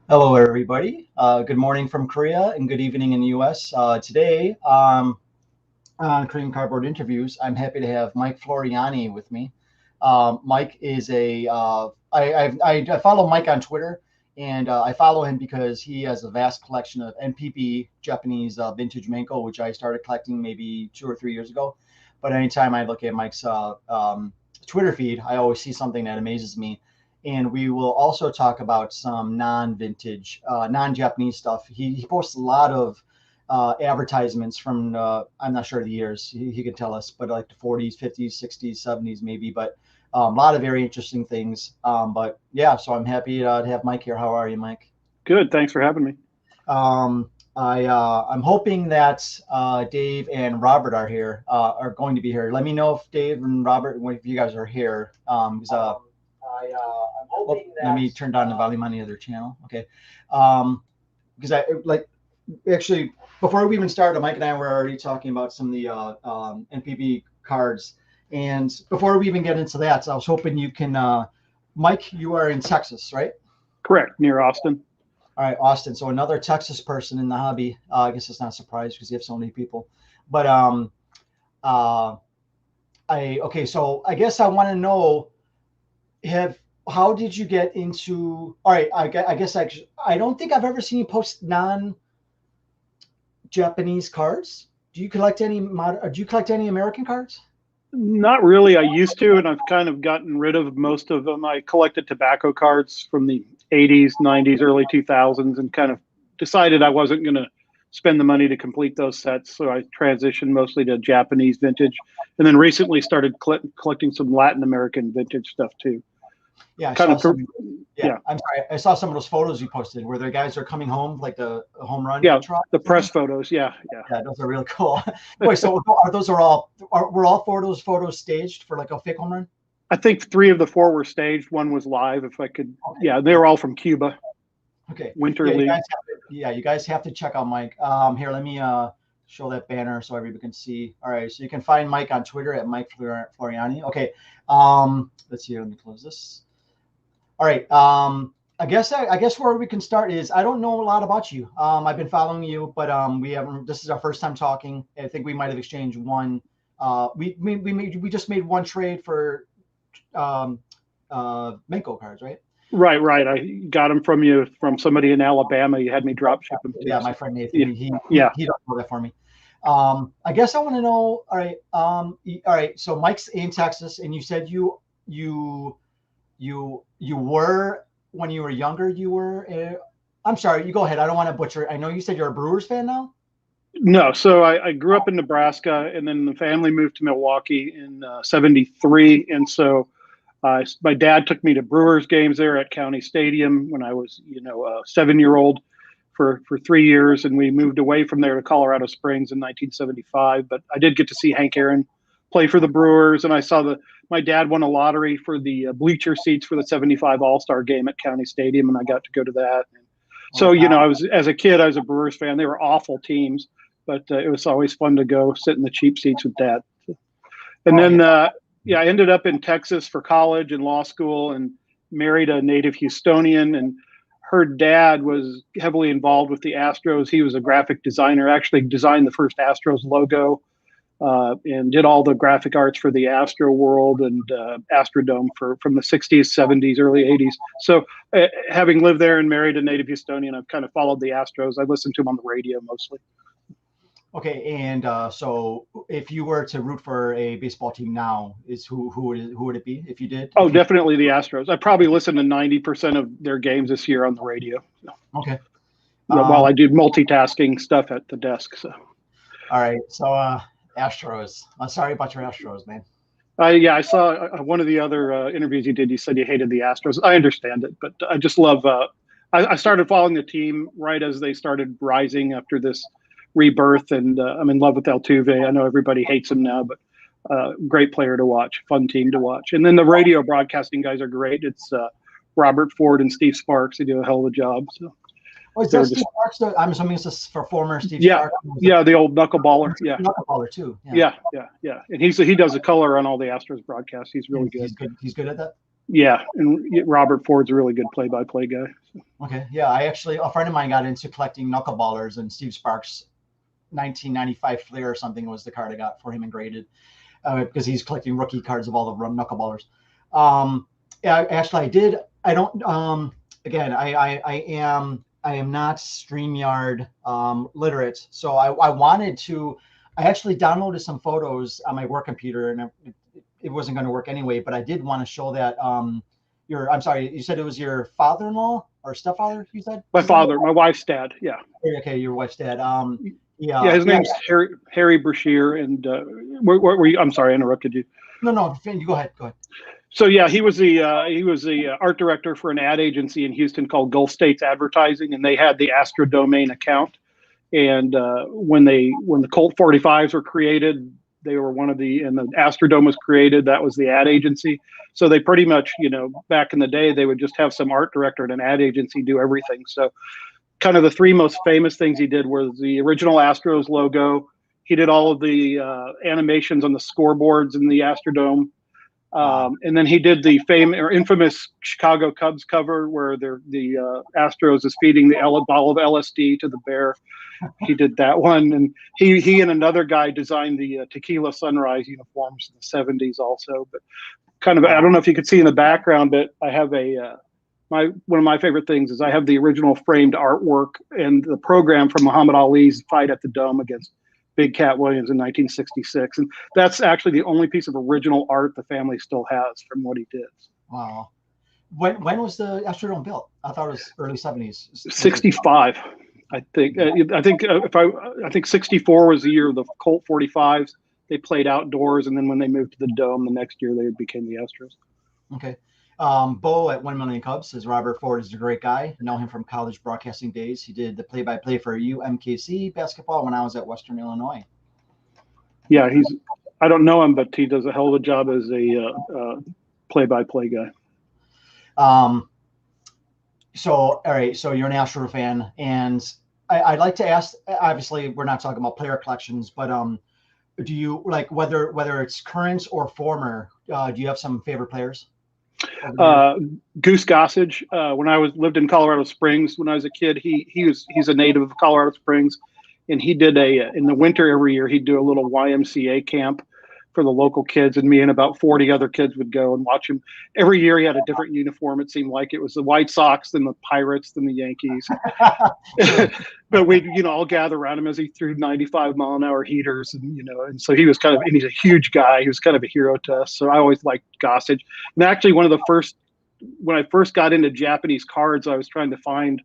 Hello, everybody. Good morning from Korea and good evening in the US. Today, on Korean Cardboard Interviews, I'm happy to have Mike Floriani with me. Mike is I follow Mike on Twitter, and I follow him because he has a vast collection of NPB Japanese vintage menko, which I started collecting maybe 2 or 3 years ago. But anytime I look at Mike's Twitter feed, I always see something that amazes me. And we will also talk about some non-vintage, non-Japanese stuff. He posts a lot of advertisements from I'm not sure the years he can tell us, but like the 40s, 50s, 60s, 70s maybe. But a lot of very interesting things. But yeah, so I'm happy to have Mike here. How are you, Mike? Good. Thanks for having me. I'm hoping that Dave and Robert are going to be here. Let me know if Dave and Robert, if you guys are here. I'm hoping that. Let me turn down the volume on the other channel. Okay. Because I like actually before we even started, Mike and I were already talking about some of the NPB cards, and before we even get into that, so I was hoping you can, Mike, you are in Texas, right? Correct. Near Austin. All right, Austin. So another Texas person in the hobby. I guess it's not a surprise because you have so many people. But uh, I okay. So I guess I want to know have how did you get into? All right, I guess I don't think I've ever seen you post non-Japanese cards. Do you collect any do you collect any American cards? Not really. I used to, and I've kind of gotten rid of most of them. I collected tobacco cards from the 80s, 90s, early 2000s, and kind of decided I wasn't going to spend the money to complete those sets. So I transitioned mostly to Japanese vintage, and then recently started collecting some Latin American vintage stuff too. Yeah, I Kind saw of, some. Yeah, yeah, I'm sorry. I saw some of those photos you posted where the guys are coming home, like the home run yeah, trot. the press photos. Yeah, yeah. Yeah, those are really cool. Wait, so are those were all four of those photos staged for like a fake home run? I think three of the four were staged. One was live. If I could, Okay, yeah, they were all from Cuba, okay. Winter Yeah, League. you guys have to check out Mike. Here, let me show that banner so everybody can see. All right, so you can find Mike on Twitter at Mike Floriani. Okay. Let's see. Let me close this. All right. I guess where we can start is I don't know a lot about you. I've been following you, but we haven't. This is our first time talking. I think we might have exchanged one. We just made one trade for um, Menko cards, right? Right, right. I got them from you from somebody in Alabama. You had me drop ship them to. Yeah, my So, friend Nathan. yeah, yeah. He does know that for me. I guess I want to know. All right. All right. So Mike's in Texas, and you said you were when you were younger. You were. I'm sorry. You go ahead. I don't want to butcher. I know you said you're a Brewers fan now. No, so I grew up in Nebraska, and then the family moved to Milwaukee in '73, and so my dad took me to Brewers games there at County Stadium when I was, a 7 year old for 3 years, and we moved away from there to Colorado Springs in 1975. But I did get to see Hank Aaron play for the Brewers, and I saw my dad won a lottery for the bleacher seats for the '75 All Star game at County Stadium, and I got to go to that. Oh So, wow. I was as a kid, I was a Brewers fan. They were awful teams, but it was always fun to go sit in the cheap seats with dad. And Oh yeah. then, yeah, I ended up in Texas for college and law school and married a native Houstonian. And her dad was heavily involved with the Astros. He was a graphic designer, actually designed the first Astros logo and did all the graphic arts for the Astro World and Astrodome from the 60s, 70s, early 80s. So, having lived there and married a native Houstonian, I've kind of followed the Astros. I listened to them on the radio mostly. Okay. And so, if you were to root for a baseball team now, is who would it be if you did? Oh, If you definitely the Astros. I probably listened to 90% of their games this year on the radio. okay. While Um, I did multitasking stuff at the desk. So, all right. So Astros. I'm sorry about your Astros, man. yeah, I saw one of the other interviews you did. You said you hated the Astros. I understand it, but I just love. I started following the team right as they started rising after this rebirth, and I'm in love with Altuve. I know everybody hates him now, but great player to watch, fun team to watch. And then the radio broadcasting guys are great. It's Robert Ford and Steve Sparks. They do a hell of a job. So Oh, is that they're Steve just Sparks? I'm assuming it's just for former Steve yeah, Sparks. yeah, the old knuckleballer. Yeah, Knuckleballer too. Yeah. yeah, yeah, yeah. And he does the color on all the Astros broadcasts. He's really good. He's good. He's good at that. Yeah, and Robert Ford's a really good play-by-play guy. Okay, yeah, I actually a friend of mine got into collecting knuckleballers, and Steve Sparks' 1995 Flair or something was the card I got for him engraded because he's collecting rookie cards of all the knuckleballers. Yeah, actually, I did. I don't. Again, I am not StreamYard literate, so I wanted to. I actually downloaded some photos on my work computer, and it wasn't going to work anyway. But I did want to show that. I'm sorry, you said it was your father-in-law or stepfather? You said my father, my wife's dad. Yeah. Okay, your wife's dad. Yeah, his name's Harry Brashear, and where were you? I'm sorry, I interrupted you. No, you go ahead. Go ahead. So yeah, he was the art director for an ad agency in Houston called Gulf States Advertising, and they had the Astro Domain account. And when the Colt 45s were created, they were and the Astrodome was created. That was the ad agency. So they pretty much, back in the day, they would just have some art director at an ad agency do everything. So kind of the three most famous things he did were the original Astros logo. He did all of the animations on the scoreboards in the Astrodome. And then he did the infamous Chicago Cubs cover where the Astros is feeding the ball of LSD to the bear. He did that one, and he and another guy designed the Tequila Sunrise uniforms in the '70s also. But kind of, I don't know if you could see in the background, but I have one of my favorite things is I have the original framed artwork and the program from Muhammad Ali's fight at the Dome against Big Cat Williams in 1966, and that's actually the only piece of original art the family still has from what he did. Wow. When was the Astrodome built? I thought it was early '70s. 65, I think. I think 64 was the year of the Colt 45s. They played outdoors, and then when they moved to the Dome the next year, they became the Astros. Okay. Bo at 1 Million Cubs says Robert Ford is a great guy. Know him from college broadcasting days. He did the play-by-play for UMKC basketball when I was at Western Illinois. Yeah, I don't know him, but he does a hell of a job as a play-by-play guy. So, all right. So you're an Astro fan, and I'd like to ask. Obviously, we're not talking about player collections, but do you like whether it's current or former? Do you have some favorite players? Goose Gossage. When I lived in Colorado Springs when I was a kid, he's a native of Colorado Springs, and he did in the winter every year he'd do a little YMCA camp for the local kids, and me and about 40 other kids would go and watch him. Every year he had a different uniform. It seemed like it was the White Sox, then the Pirates, then the Yankees. But we'd all gather around him as he threw 95-mile-an-hour heaters, and so he was and he's a huge guy. He was kind of a hero to us. So I always liked Gossage. And actually, when I first got into Japanese cards, I was trying to find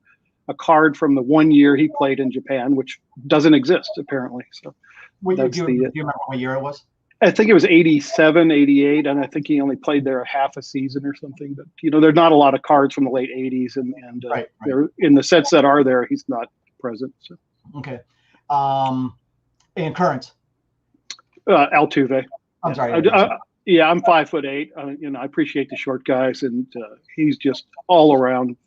a card from the one year he played in Japan, which doesn't exist apparently. So do you remember what year it was? I think it was 87, 88, and I think he only played there a half a season or something. But there's not a lot of cards from the late 80s, and right. They're in the sets that are there. He's not present. So. Okay, and current. Altuve. I'm sorry. I'm 5'8". I appreciate the short guys, and he's just all around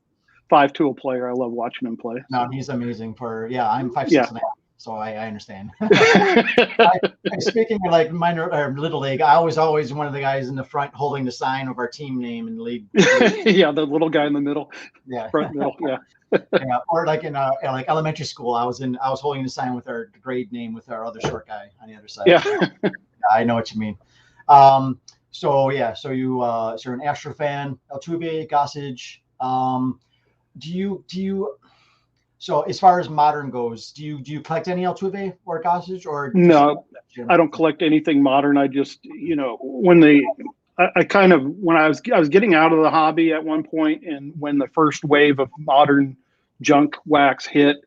5'2" player. I love watching him play. No, he's amazing. I'm 5'6". Yeah. So I understand. Speaking of like minor or little league, I was always one of the guys in the front holding the sign of our team name in the league. Yeah, the little guy in the middle. Yeah, front middle. Yeah. Yeah, or like in like elementary school, I was holding the sign with our grade name with our other short guy on the other side. Yeah, yeah, I know what you mean. So you're an Astro fan, Altuve, Gossage. Do you? So as far as modern goes, do you collect any Altuve or Gossage or? No, I don't collect anything modern. I just, when I was getting out of the hobby at one point, and when the first wave of modern junk wax hit,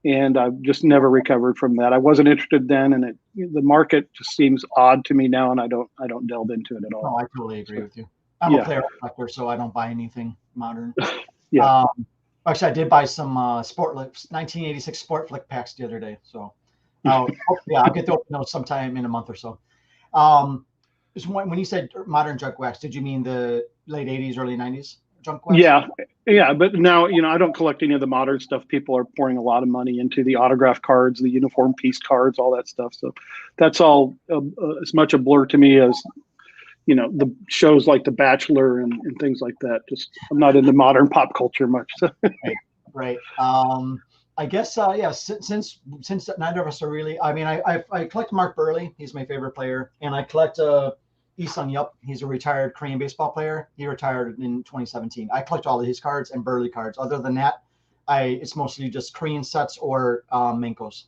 and I've just never recovered from that. I wasn't interested then, and the market just seems odd to me now, and I don't delve into it at all. No, I totally agree with you. I'm a player collector, so I don't buy anything modern. Yeah. Actually, I did buy some 1986 Sport Flick packs the other day. So, I'll get to open those sometime in a month or so. When you said modern junk wax, did you mean the late 80s, early 90s junk wax? Yeah. But now, I don't collect any of the modern stuff. People are pouring a lot of money into the autograph cards, the uniform piece cards, all that stuff. So that's all as much a blur to me as, the shows like The Bachelor and things like that. Just I'm not into modern pop culture much. So. Right. Right. I guess yeah. Since neither of us are really, I mean, I collect Mark Burley. He's my favorite player, and I collect Isan Yup. He's a retired Korean baseball player. He retired in 2017. I collect all of his cards and Burley cards. Other than that, it's mostly just Korean sets or menkos.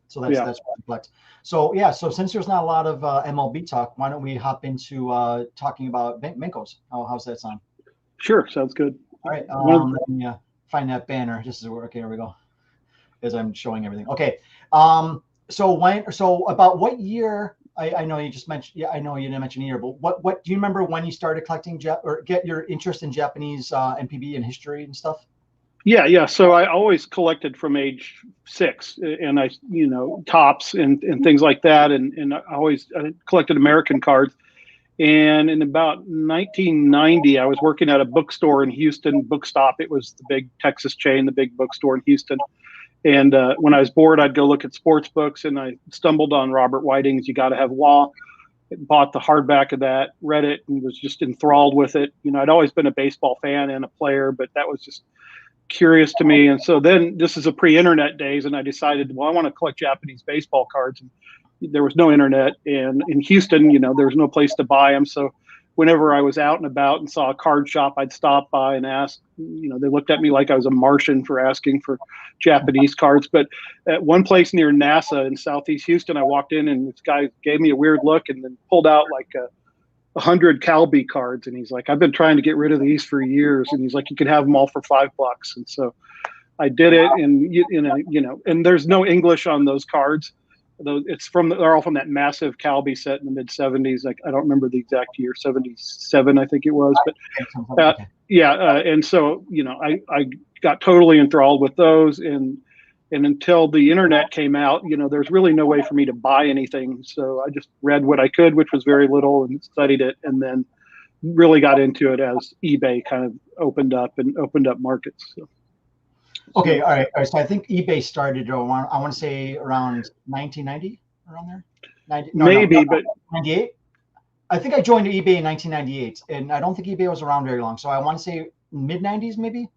So that's what I collect. So yeah. So since there's not a lot of MLB talk, why don't we hop into talking about menkos? How's that sound? Sure, sounds good. All right. Let me find that banner. Just as okay, here we go. As I'm showing everything. Okay. So about what year? I know you just mentioned. Yeah, I know you didn't mention a year, but what do you remember when you started collecting or get your interest in Japanese NPB and history and stuff? Yeah. So I always collected from age 6, and I, tops and things like that, and I collected American cards. And in about 1990, I was working at a bookstore in Houston, Bookstop. It was the big Texas chain, the big bookstore in Houston. And when I was bored, I'd go look at sports books, and I stumbled on Robert Whiting's You Gotta Have Law. Bought the hardback of that, read it, and was just enthralled with it. I'd always been a baseball fan and a player, but that was just curious to me. And so then this is a pre-internet days, and I decided, well, I want to collect Japanese baseball cards. And there was no internet, and in Houston, there was no place to buy them. So whenever I was out and about and saw a card shop, I'd stop by and ask. They looked at me like I was a Martian for asking for Japanese cards. But at one place near NASA in Southeast Houston, I walked in, and this guy gave me a weird look and then pulled out like 100 Calby cards, and he's like, "I've been trying to get rid of these for years," and he's like, "You can have them all for $5." And so I did it, and and there's no English on those cards. They're all from that massive Calby set in the mid 70s. Like, I don't remember the exact year, 77, I think it was. But and so I got totally enthralled with those, and until the internet came out, there's really no way for me to buy anything. So I just read what I could, which was very little, and studied it, and then really got into it as eBay kind of opened up markets. So. Okay, all right. So I think eBay started around, I want to say around 1990, around there. 90, Maybe, but 98. I think I joined eBay in 1998, and I don't think eBay was around very long. So I want to say mid 90s, maybe.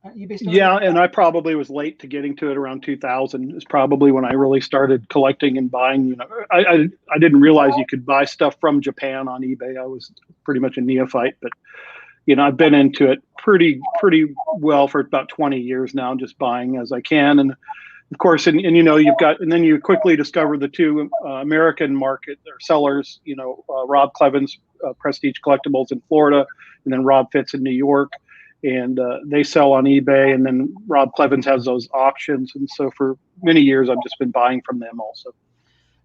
eBay started? Yeah, and I probably was late to getting to it around 2000. Is probably when I really started collecting and buying. I didn't realize you could buy stuff from Japan on eBay. I was pretty much a neophyte, but I've been into it pretty well for about 20 years now, just buying as I can. And of course, and and then you quickly discover the two American market or sellers, Rob Cleven's Prestige Collectibles in Florida, and then Rob Fitz in New York. And they sell on eBay, and then Rob Clevens has those auctions. And so for many years, I've just been buying from them also.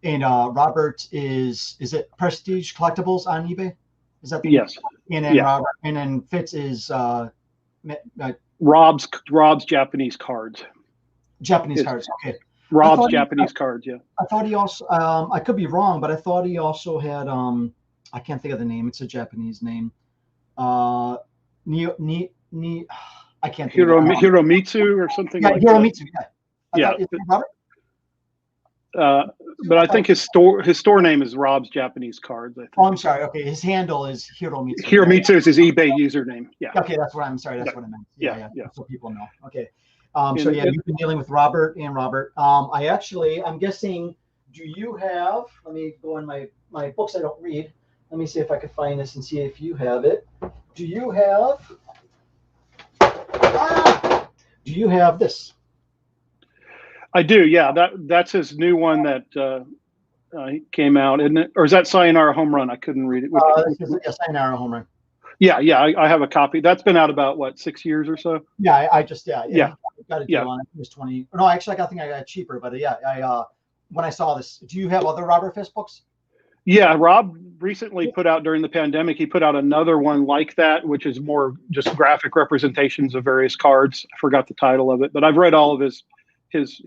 And Robert is it Prestige Collectibles on eBay? Is that the yes? And then Robert, and then Fitz is Rob's Japanese cards. Japanese cards. Okay. Rob's Japanese cards. Yeah. I thought he also. I could be wrong, but I thought he also had. I can't think of the name. It's a Japanese name. I can't think Hiromitsu or something like Hiromitsu, that. Yeah. Robert? But I think his store name is Rob's Japanese Cards. I think. Oh, I'm sorry. Okay, his handle is Hiromitsu. Hiromitsu is his eBay username. Yeah. Okay, that's what I'm sorry. That's what I meant. Yeah. So people know. Okay. So and, you've been dealing with Robert. I'm guessing. Do you have? Let me go in my books. I don't read. Let me see if I can find this and see if you have it. Do you have? Do you have this? I do, yeah. That's his new one that came out, isn't it? Or is that Sayonara Home Run? I couldn't read it. This is a Sayonara Home Run. Yeah. I have a copy. That's been out about what, 6 years or so? Yeah, I just got a deal on it. It was 20. No, actually, I think I got it cheaper. But when I saw this, do you have other Robert Fisk books? Yeah, Rob recently put out during the pandemic. He put out another one like that, which is more just graphic representations of various cards. I forgot the title of it, but I've read all of his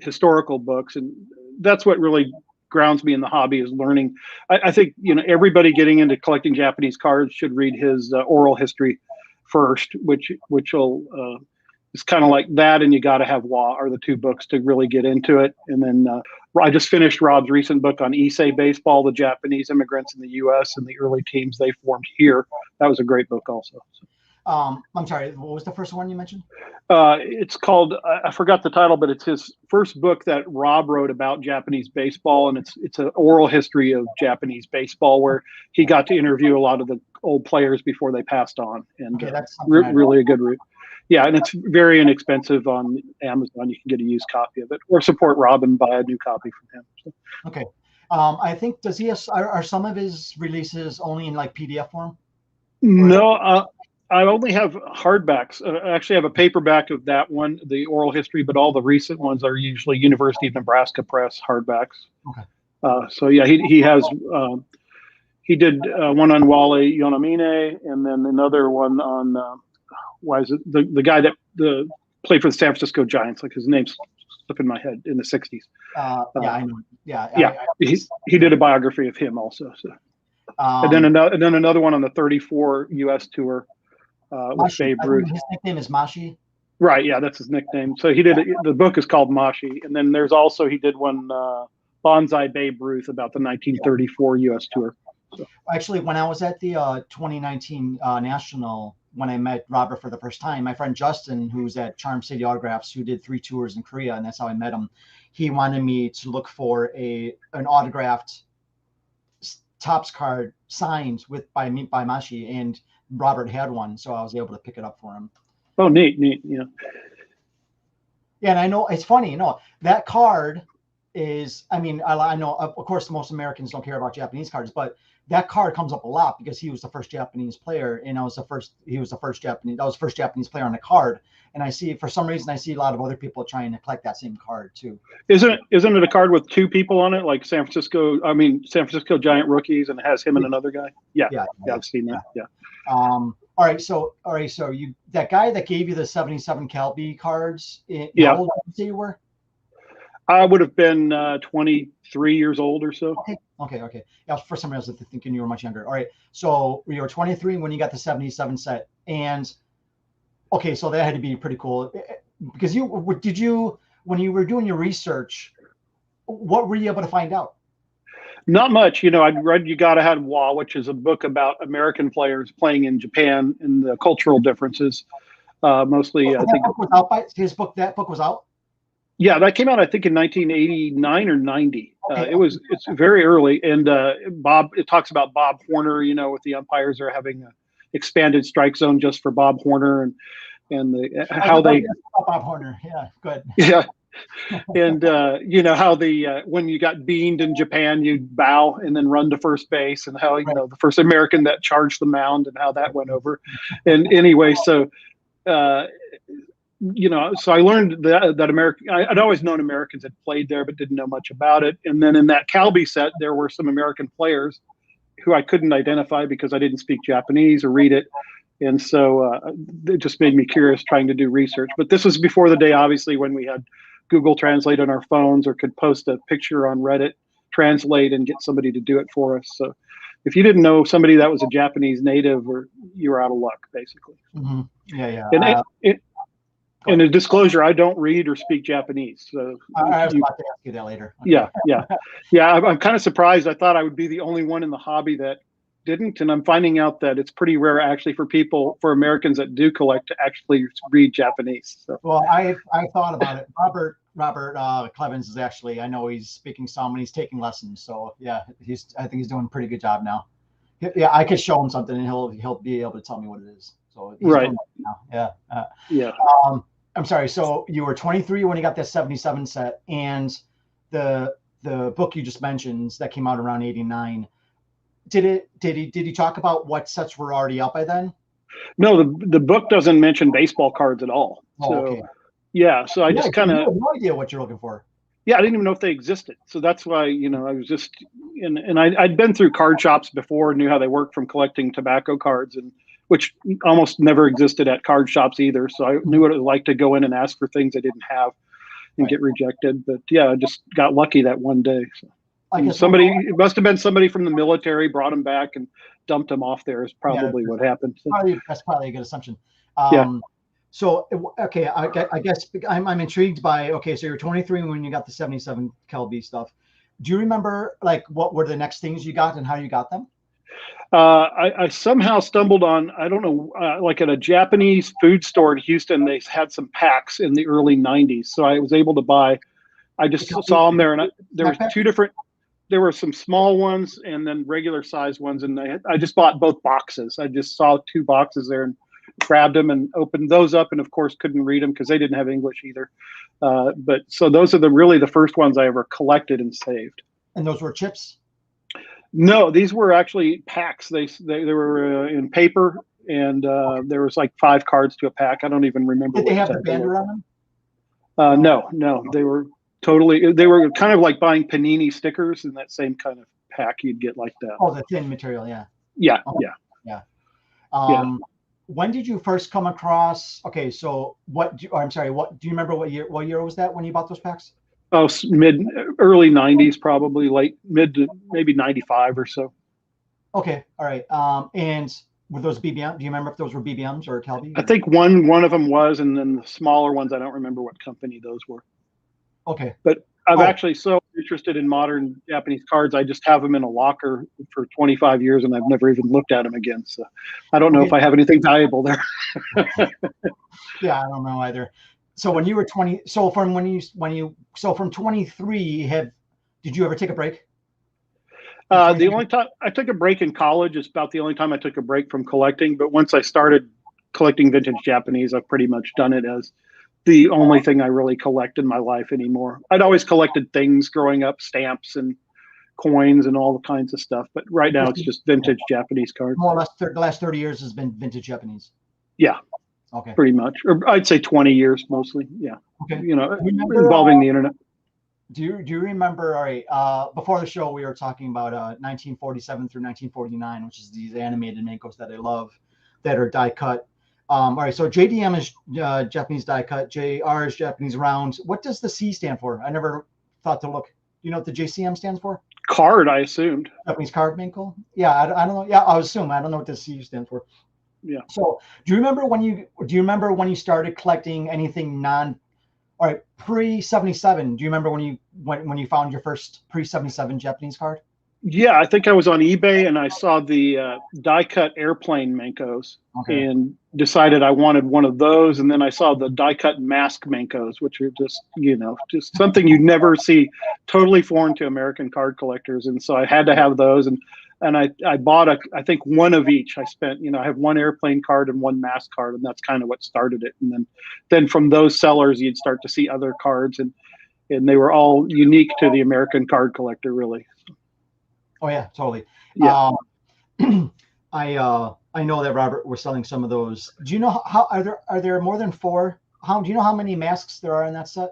historical books, and that's what really grounds me in the hobby is learning. I think everybody getting into collecting Japanese cards should read his oral history first, which will it's kind of like that, and you got to have Wa are the two books to really get into it. And then I just finished Rob's recent book on Issei baseball, the Japanese immigrants in the U.S. and the early teams they formed here. That was a great book also. So. I'm sorry, what was the first one you mentioned? It's called, I forgot the title, but it's his first book that Rob wrote about Japanese baseball, and it's an oral history of Japanese baseball where he got to interview a lot of the old players before they passed on, and Okay, that's really a good read. Yeah, and it's very inexpensive on Amazon. You can get a used copy of it, or support Rob and buy a new copy from him. So. Okay, I think does he have, are some of his releases only in like PDF form? No, I only have hardbacks. I actually have a paperback of that one, the oral history, but all the recent ones are usually University of Nebraska Press hardbacks. Okay. So yeah, he has he did one on Wale Yonamine, and then another one on why is it the guy that played for the San Francisco Giants? Like his name's slipping my head in the '60s. Yeah, I know. Yeah. He did a biography of him also. So. And then another one on the 34 U.S. tour. With Babe Ruth. His nickname is Mashi. Right, yeah, that's his nickname. So he did the book is called Mashi, and then there's also he did one Bonsai Babe Ruth about the 1934 U.S. tour. So. Actually, when I was at the 2019 National, when I met Robert for the first time, my friend Justin, who's at Charm City Autographs, who did 3 tours in Korea, and that's how I met him. He wanted me to look for an autographed Topps card signed by Mashi, and Robert had one, so I was able to pick it up for him. Oh, neat, yeah. Yeah, and I know it's funny, that card is, I mean, I know, of course, most Americans don't care about Japanese cards, but that card comes up a lot because he was the first Japanese player, and that was the first Japanese player on the card. And I see, for some reason, I see a lot of other people trying to collect that same card too. Isn't it a card with 2 people on it, like San Francisco Giant rookies, and it has him and another guy? Yeah, I've seen that. Yeah. All right, so you, that guy that gave you the 77 Calbee cards, how old did you say you were? I would have been 23 years old or so. Okay. Yeah, for some reason I was thinking you were much younger. All right, so you were 23 when you got the 77 set, and okay, so that had to be pretty cool because when you were doing your research, what were you able to find out? Not much. I'd read You Gotta Have Wa, which is a book about American players playing in Japan and the cultural differences. Mostly, I think that book was out. Yeah, that came out I think in 1989 or 90. It's very early, and it talks about Bob Horner. With the umpires are having an expanded strike zone just for Bob Horner, and how they Bob Horner. Yeah, good. Yeah. And how when you got beaned in Japan, you'd bow and then run to first base, and how the first American that charged the mound and how that went over. And anyway, so so I learned that I'd always known Americans had played there, but didn't know much about it. And then in that Calbee set, there were some American players who I couldn't identify because I didn't speak Japanese or read it. And so it just made me curious trying to do research. But this was before the day, obviously, when we had Google Translate on our phones or could post a picture on Reddit, translate, and get somebody to do it for us. So if you didn't know somebody that was a Japanese native, you were out of luck, basically. Mm-hmm. Yeah. And a disclosure, I don't read or speak Japanese. So I was about to ask you that later. Okay. Yeah. I'm kind of surprised. I thought I would be the only one in the hobby that didn't, and I'm finding out that it's pretty rare actually for Americans that do collect to actually read Japanese. So. Well, I thought about it. Robert Clevens is actually, I know he's speaking some and he's taking lessons. So yeah, I think he's doing a pretty good job now. Yeah, I could show him something and he'll be able to tell me what it is. So he's right doing it now. Yeah. I'm sorry. So you were 23 when you got that 77 set, and the book you just mentioned that came out around 89. Did he talk about what sets were already out by then? No, the book doesn't mention baseball cards at all. Okay. Yeah, so I just kind of have no idea what you're looking for. Yeah, I didn't even know if they existed. So that's why, I was just and I'd been through card shops before, knew how they worked from collecting tobacco cards, and which almost never existed at card shops either. So I knew what it was like to go in and ask for things I didn't have and get rejected. But yeah, I just got lucky that one day. So. It must have been somebody from the military brought them back and dumped them off there is probably what happened. So. That's probably a good assumption. So okay, I guess I'm intrigued by, okay, so you're 23 when you got the 77 Kelby stuff. Do you remember like what were the next things you got and how you got them? I somehow stumbled on, I don't know, like at a Japanese food store in Houston, they had some packs in the early 90s. So I was able to buy, I The just Kelby, saw them the there, and Kelby there was backpack? two different, there were some small ones and then regular size ones. And I just bought both boxes. I just saw two boxes there and grabbed them and opened those up. And of course, couldn't read them because they didn't have English either. But so those are really the first ones I ever collected and saved. And those were chips? No, these were actually packs. They were in paper, and Okay. there was like 5 cards to a pack. I don't even remember Did they what have the set they band were. around them? No, they were totally. They were kind of like buying Panini stickers in that same kind of pack you'd get like that. Oh, the thin material, yeah. Yeah, Okay. yeah, Yeah. yeah. When did you first come across? Okay, so I'm sorry. What do you remember? What year was that when you bought those packs? Oh, early '90s, probably late mid to maybe '95 or so. Okay, all right. And were those BBM? Do you remember if those were BBMs or Calbee I or? think one of them was, and then the smaller ones, I don't remember what company those were. Okay. But I've Oh, actually so interested in modern Japanese cards. I just have them in a locker for 25 years, and I've never even looked at them again. So I don't know okay. if I have anything valuable there. Yeah, I don't know either. So when you were 20, so from so from 23, did you ever take a break from The 23? only time I took a break in college is about the only time I took a break from collecting. But once I started collecting vintage Japanese, I've pretty much done it as the only thing I really collect in my life anymore. I'd always collected things growing up, stamps and coins and all kinds of stuff. But right now it's just vintage Japanese cards. More or less, the last 30 years has been vintage Japanese. Yeah, Okay. pretty much. Or I'd say 20 years mostly. Yeah. Okay. You know, Remember, involving the internet. do you remember? All right. Before the show, we were talking about 1947 through 1949, which is these animated menkos that I love, that are die cut. All right. So JDM is Japanese die cut. JR is Japanese round. What does the C stand for? I never thought to look. You know what the JCM stands for? Card, I assumed. Japanese card menko. Yeah, I don't know. Yeah, I assume. I don't know what the C stands for. Yeah. So, do you remember when you started collecting anything all right, pre 77? Do you remember when you found your first pre 77 Japanese card? Yeah, I think I was on eBay and I saw the die cut airplane Menkos Okay. and decided I wanted one of those. And then I saw the die cut mask Menkos, which are just, just something you'd never see, totally foreign to American card collectors. And so I had to have those. And I bought I think one of each. I spent, I have one airplane card and one mask card, and that's kind of what started it. And then from those sellers, you'd start to see other cards, and they were all unique to the American card collector, really. Oh yeah, totally. Yeah. Um, I know that Robert was selling some of those. Do you know how are there more than four? How do you know how many masks there are in that set?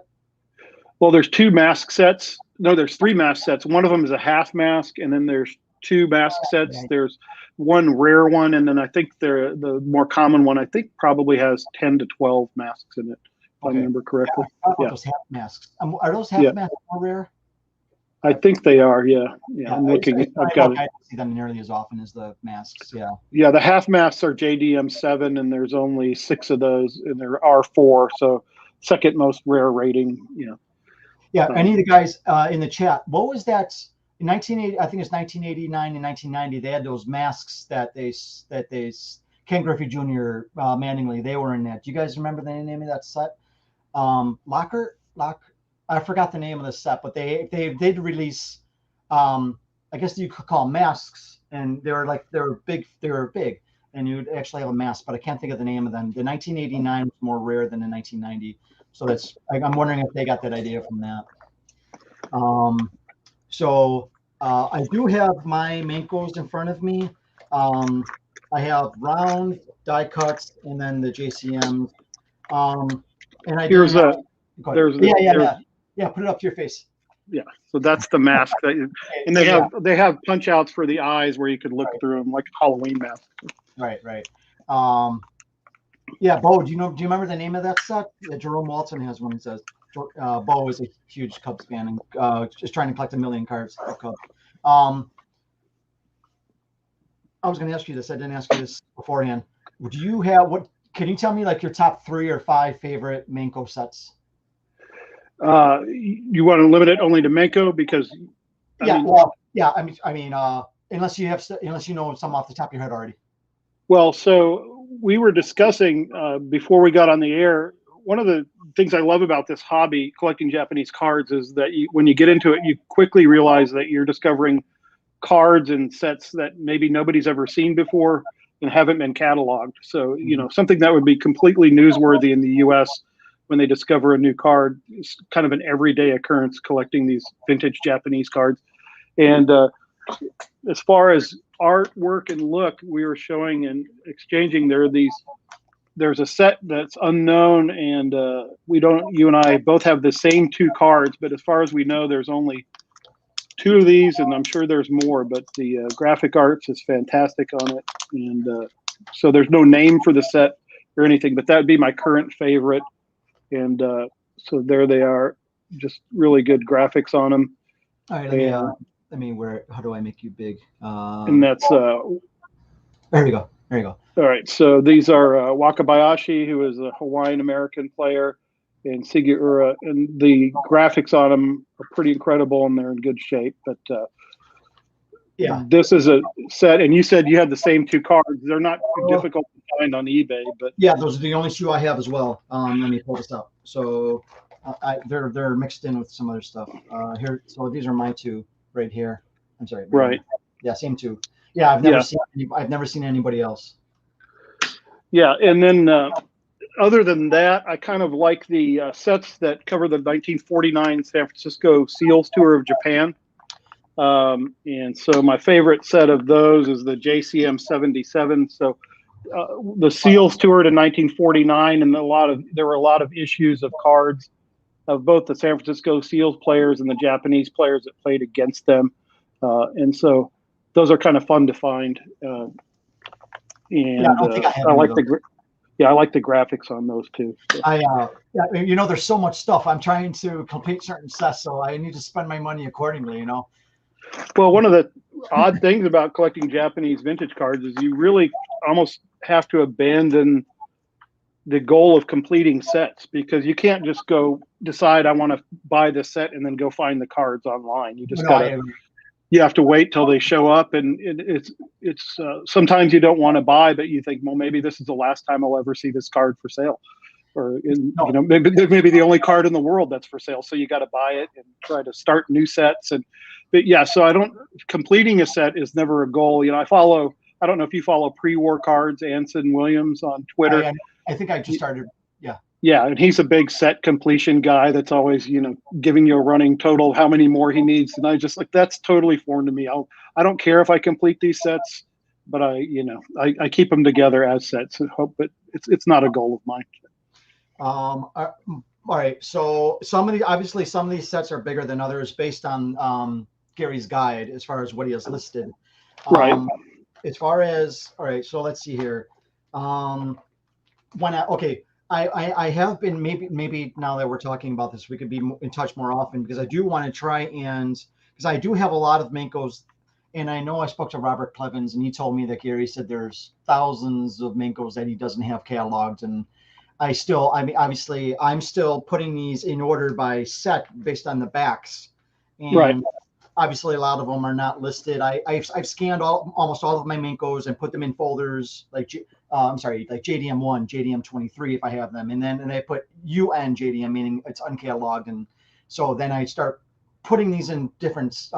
Well, there's two mask sets. No, there's three mask sets. One of them is a half mask, and then there's two mask sets. Right. There's one rare one, and then I think the more common one, I think probably has 10 to 12 masks in it, if I Okay. remember Yeah, correctly. I thought about Yeah, those half masks. Are those half yeah, masks more rare? I think they are. Yeah, yeah. Yeah, I'm looking. I've I got look. it. I don't see them nearly as often as the masks. Yeah. Yeah, the half masks are JDM 7, and there's only 6 of those, and there are 4. So second most rare rating. Yeah, any Um, of the guys in the chat, what was that in 1980? I think it's 1989 and 1990. They had those masks that they Ken Griffey Jr. Manningly. They were in that. Do you guys remember the name of that set? Lock. I forgot the name of the set, but they did release. I guess you could call them masks, and they were big, and you'd actually have a mask, but I can't think of the name of them. The 1989 was more rare than the 1990. So I'm wondering if they got that idea from that. Um, so I do have my menkos in front of me. I have round die cuts and then the JCMs. And I do Here's have. a Go ahead. there's Yeah, yeah, there's yeah, yeah. Put it up to your face. yeah. So that's the mask Okay, and so yeah, they have punch outs for the eyes where you could look right, through them like a Halloween mask. right, right. Um, yeah, Bo. Do you remember the name of that set? Yeah, Jerome Walton has one. He says Bo is a huge Cubs fan and just trying to collect 1 million cards of Cubs. Um, I was going to ask you this. I didn't ask you this beforehand. Do you have what can you tell me like your top 3 or 5 favorite Menko sets? You want to limit it only to Menko because Yeah, well, yeah. Unless unless you know some off the top of your head already. well, so we were discussing before we got on the air. One of the things I love about this hobby, collecting Japanese cards, is that when you get into it, you quickly realize that you're discovering cards and sets that maybe nobody's ever seen before and haven't been cataloged. So, something that would be completely newsworthy in the US when they discover a new card is kind of an everyday occurrence collecting these vintage Japanese cards. And as far as artwork and look, we were showing and exchanging, there's a set that's unknown, and you and I both have the same 2 cards, but as far as we know, there's only 2 of these, and I'm sure there's more, but the graphic arts is fantastic on it. And so there's no name for the set or anything, but that would be my current favorite. And so there they are, just really good graphics on them. All right, how do I make you big? And that's there you go. There you go. All right, so these are Wakabayashi, who is a Hawaiian American player, and Sugiura, and the graphics on them are pretty incredible, and they're in good shape. But yeah, this is a set, and you said you had the same 2 cards. They're not difficult to find on eBay, but yeah, those are the only 2 I have as well. Let me pull this up. So they're mixed in with some other stuff here. So these are my 2 right here. I'm sorry. Right. Yeah, same 2. Yeah, I've never seen anybody else. Yeah, and then other than that, I kind of like the sets that cover the 1949 San Francisco Seals Tour of Japan. And so my favorite set of those is the JCM 77. So the Seals toured in 1949, and there were a lot of issues of cards of both the San Francisco Seals players and the Japanese players that played against them. And so those are kind of fun to find. And I like the graphics on those too. So. There's so much stuff. I'm trying to complete certain sets, so I need to spend my money accordingly. Well, one of the odd things about collecting Japanese vintage cards is you really almost have to abandon the goal of completing sets, because you can't just go decide I want to buy this set and then go find the cards online. You have to wait till they show up, and it's sometimes you don't want to buy, but you think, well, maybe this is the last time I'll ever see this card for sale, or maybe the only card in the world that's for sale. So you got to buy it and try to start new sets. So completing a set is never a goal. I don't know if you follow pre-war cards, Anson Williams on Twitter. I think I just started. Yeah. Yeah, and he's a big set completion guy that's always, giving you a running total, how many more he needs. And I just that's totally foreign to me. I don't care if I complete these sets, but I keep them together as sets and hope, but it's not a goal of mine. All right. So some of these sets are bigger than others based on Gary's guide as far as what he has listed. Right. As far as, all right, so let's see here. I have been, maybe now that we're talking about this, we could be in touch more often, because I do want to try, and because I do have a lot of Menkos, and I know I spoke to Robert Clevens, and he told me that Gary said there's thousands of Menkos that he doesn't have cataloged, and obviously I'm still putting these in order by set based on the backs, and right. Obviously a lot of them are not listed. I've scanned almost all of my Menkos and put them in folders like JDM 1, JDM 23 if I have them, and I put UN JDM, meaning it's uncatalogued, and so then I start putting these in different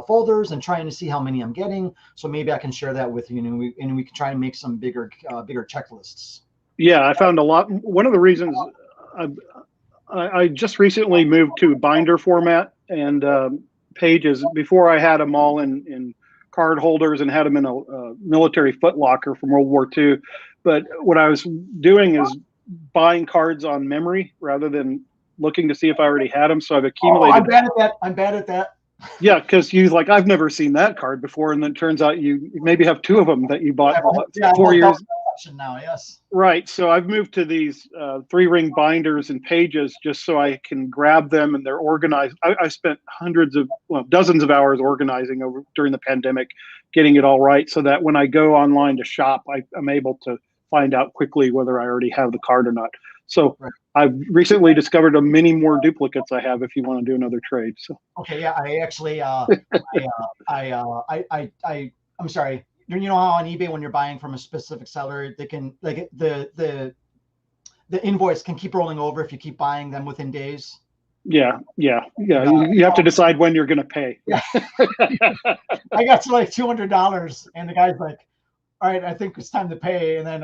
folders and trying to see how many I'm getting. So maybe I can share that with you, and we can try and make some bigger checklists. Yeah, I found a lot. One of the reasons I just recently moved to binder format and pages. Before I had them all in card holders and had them in a military footlocker from World War II. But what I was doing is buying cards on memory rather than looking to see if I already had them. So I've accumulated. I'm bad at that. Yeah, because I've never seen that card before, and then it turns out you maybe have 2 of them that you bought 4 years now. Yes. Right. So I've moved to these 3-ring binders and pages just so I can grab them, and they're organized. I spent dozens of hours organizing during the pandemic, getting it all right, so that when I go online to shop, I'm able to find out quickly whether I already have the card or not. So Right. I've recently discovered many more duplicates I have if you want to do another trade. So Okay, yeah, I actually, I'm sorry. You know how on eBay when you're buying from a specific seller, they can like the invoice can keep rolling over if you keep buying them within days. yeah. And, You have to decide when you're going to pay. yeah, I got to like $200, and the guy's like, "All right, I think it's time to pay," and then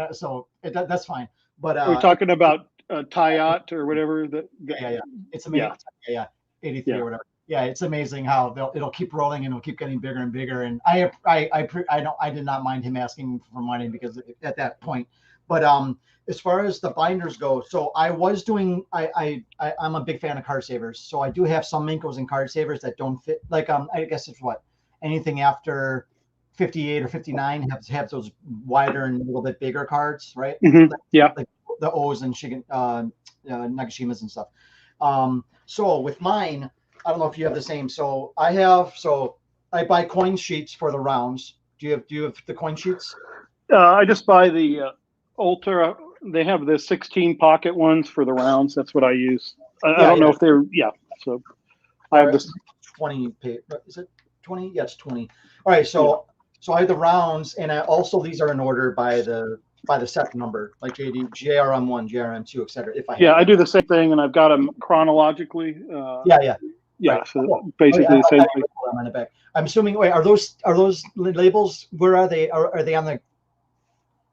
that's fine. But Are we talking about Tayat or whatever? yeah, it's Yeah. amazing. Yeah, 83 or whatever. Yeah, it's amazing how it'll keep rolling and it'll keep getting bigger and bigger. And I did not mind him asking for money because at that point. But as far as the binders go, so I was doing I'm a big fan of card savers. So I do have some menkos and card savers that don't fit. Like I guess it's what anything after 58 or 59 have those wider and a little bit bigger cards, right? Mm-hmm. Yeah. Like the O's and Nagashimas and stuff. So with mine, I don't know if you have the same. So I buy coin sheets for the rounds. Do you have the coin sheets? I just buy the Ultra. They have the 16 pocket ones for the rounds. That's what I use. I don't know if they're So I have this 20. Is it 20? Yeah, it's 20. All right. So I have the rounds, and these are in order by the set number, like JRM1, JRM2, etc. If I have I do the same thing, and I've got them chronologically. Yeah. Right. So basically the same thing. On the back. I'm assuming. Wait, are those labels? Where are they? Are they on the?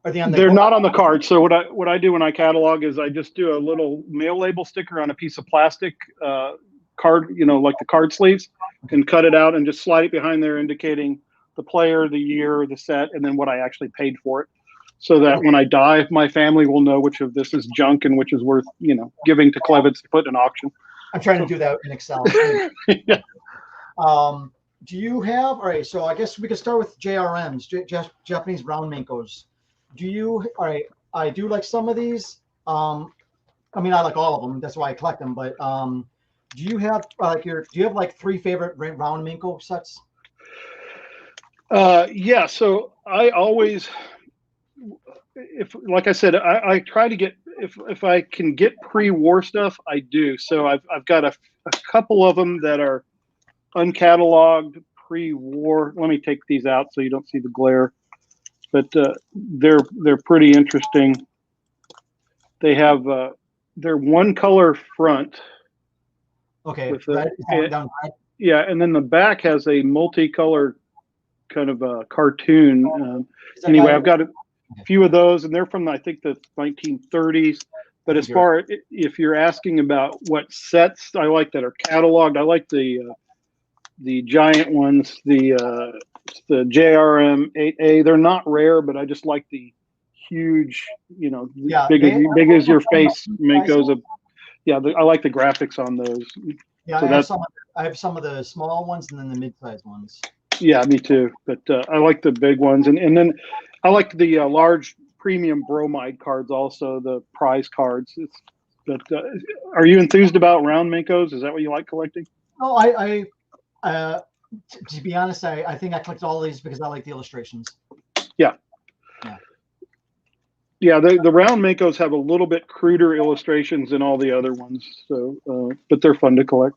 Are they on the? They're not on the card. So what I do when I catalog is I just do a little mail label sticker on a piece of plastic card, like the card sleeves, and cut it out and just slide it behind there, indicating the player, the year, the set, and then what I actually paid for it. So that when I die, my family will know which of this is junk and which is worth, giving to Clevitz to put in an auction. I'm trying to do that in Excel. Yeah. Do you have? All right. So I guess we could start with JRMs, Japanese round menkos. Do you? All right. I do like some of these. I mean, I like all of them. That's why I collect them. But do you have do you have like 3 favorite round menko sets? Yeah. So I always, like I said, I try to get, if I can get pre-war stuff, I do. So I've got a couple of them that are uncatalogued pre-war. Let me take these out so you don't see the glare, but they're pretty interesting. They have they're one color front. Okay. With and then the back has a multicolor kind of a cartoon. Anyway, I've got a few of those, and they're from I think the 1930s. But as far if you're asking about what sets I like that are cataloged, I like the giant ones, the JRM 8A. They're not rare, but I just like the huge, big as your face menkos. I like the graphics on those. Yeah, so I have some of the small ones and then the mid-sized ones. Yeah, me too. But I like the big ones, and then I like the large premium bromide cards, also the prize cards. But are you enthused about round menkos? Is that what you like collecting? No, to be honest, I think I collect all of these because I like the illustrations. Yeah, the round menkos have a little bit cruder illustrations than all the other ones. So, but they're fun to collect.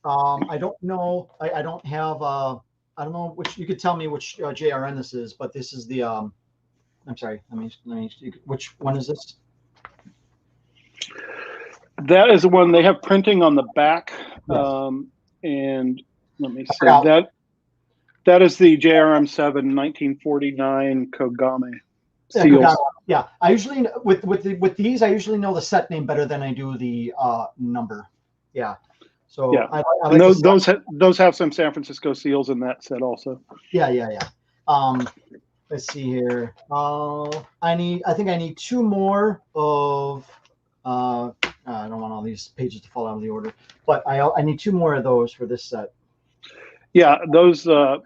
I don't know. I don't have. I don't know which. You could tell me which JRN this is, but this is the. I'm sorry. Let me. Which one is this? That is the one they have printing on the back, and let me see that is the JRM 7 1949 Kogame. Seals. Yeah, I usually with these I usually know the set name better than I do the number. Yeah, so yeah, I like and those have some San Francisco seals in that set also. Yeah. Let's see here. I think I need 2 more of. I don't want all these pages to fall out of the order, but I need 2 more of those for this set. Yeah, those. I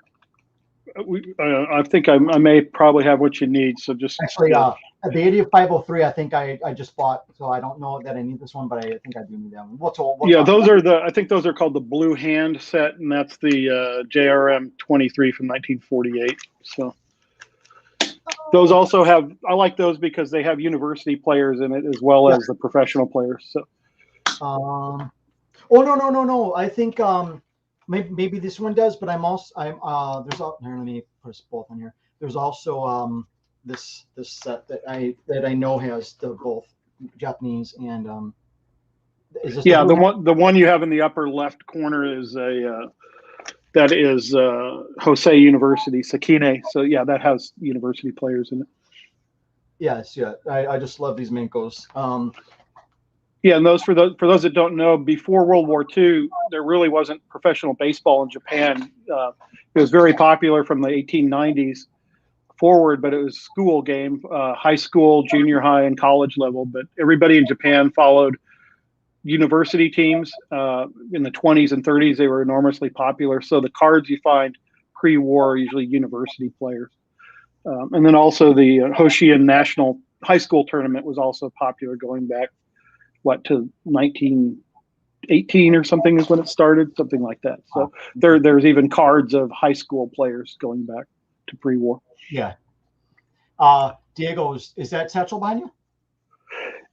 think I may probably have what you need. So just actually, the 8503, I think I just bought, so I don't know that I need this one, but I think I do need that one. Those are I think those are called the Blue Hand set, and that's the JRM 23 from 1948. So Those also have, I like those because they have university players in it as well Yeah. as the professional players. So, Oh, no. I think maybe this one does, but there's here. Let me put us both on here. There's also this set that I know has the both Japanese and is this yeah, the blue? the one you have in the upper left corner is that is Hosei University Sakine. So yeah, that has university players in it. Yes, yeah. I just love these menkos. Yeah, and those for those that don't know, before World War II, there really wasn't professional baseball in Japan. It was very popular from the 1890s forward, but it was school game, high school, junior high, and college level. But everybody in Japan followed university teams. In the 20s and 30s, they were enormously popular. So the cards you find pre-war are usually university players. And then also the Hoshian National High School Tournament was also popular going back, to 1918 or something is when it started, something like that. So there's even cards of high school players going back to pre-war. Yeah. Diego, is that satchel behind you?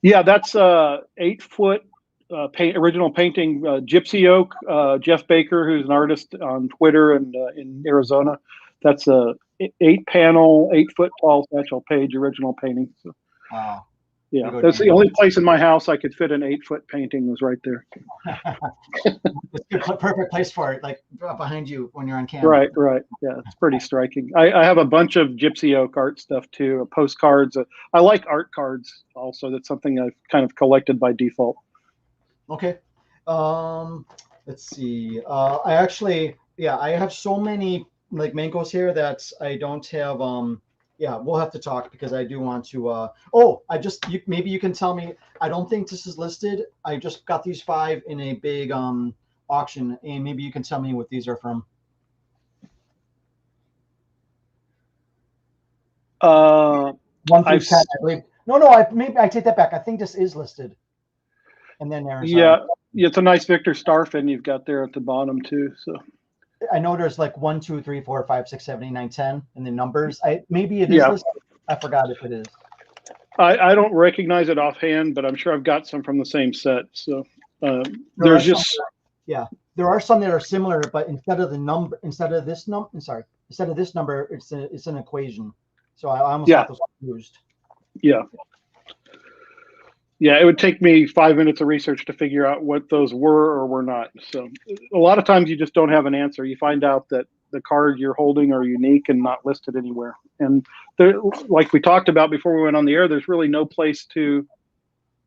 Yeah, that's 8-foot original painting, Gypsy Oak, Jeff Baker, who's an artist on Twitter and in Arizona. That's a 8-panel, 8-foot tall satchel page original painting. So, Wow. yeah, that's the only place in my house I could fit an 8-foot painting was right there. It's a perfect place for it, like behind you when you're on camera. Right. Yeah, it's pretty striking. I have a bunch of Gypsy Oak art stuff too, postcards. I like art cards also. That's something I've kind of collected by default. Okay. Let's see. I have so many like menkos here that I don't have. We'll have to talk because I do want to. Maybe you can tell me. I don't think this is listed. I just got these 5 in a big auction, and maybe you can tell me what these are from. 1 through 10, I believe. No. Maybe I take that back. I think this is listed. And then there's yeah, it's a nice Victor Starfin you've got there at the bottom too. So I know there's like 1, 2, 3, 4, 5, 6, 7, 8, 9, 10, and the numbers. Maybe it is listed. I forgot if it is. I don't recognize it offhand, but I'm sure I've got some from the same set. So there are some that are similar, but instead of this number, it's an equation. So I almost got those confused. Yeah, it would take me 5 minutes of research to figure out what those were or were not. So a lot of times you just don't have an answer. You find out that the cards you're holding are unique and not listed anywhere. And there, like we talked about before we went on the air, there's really no place to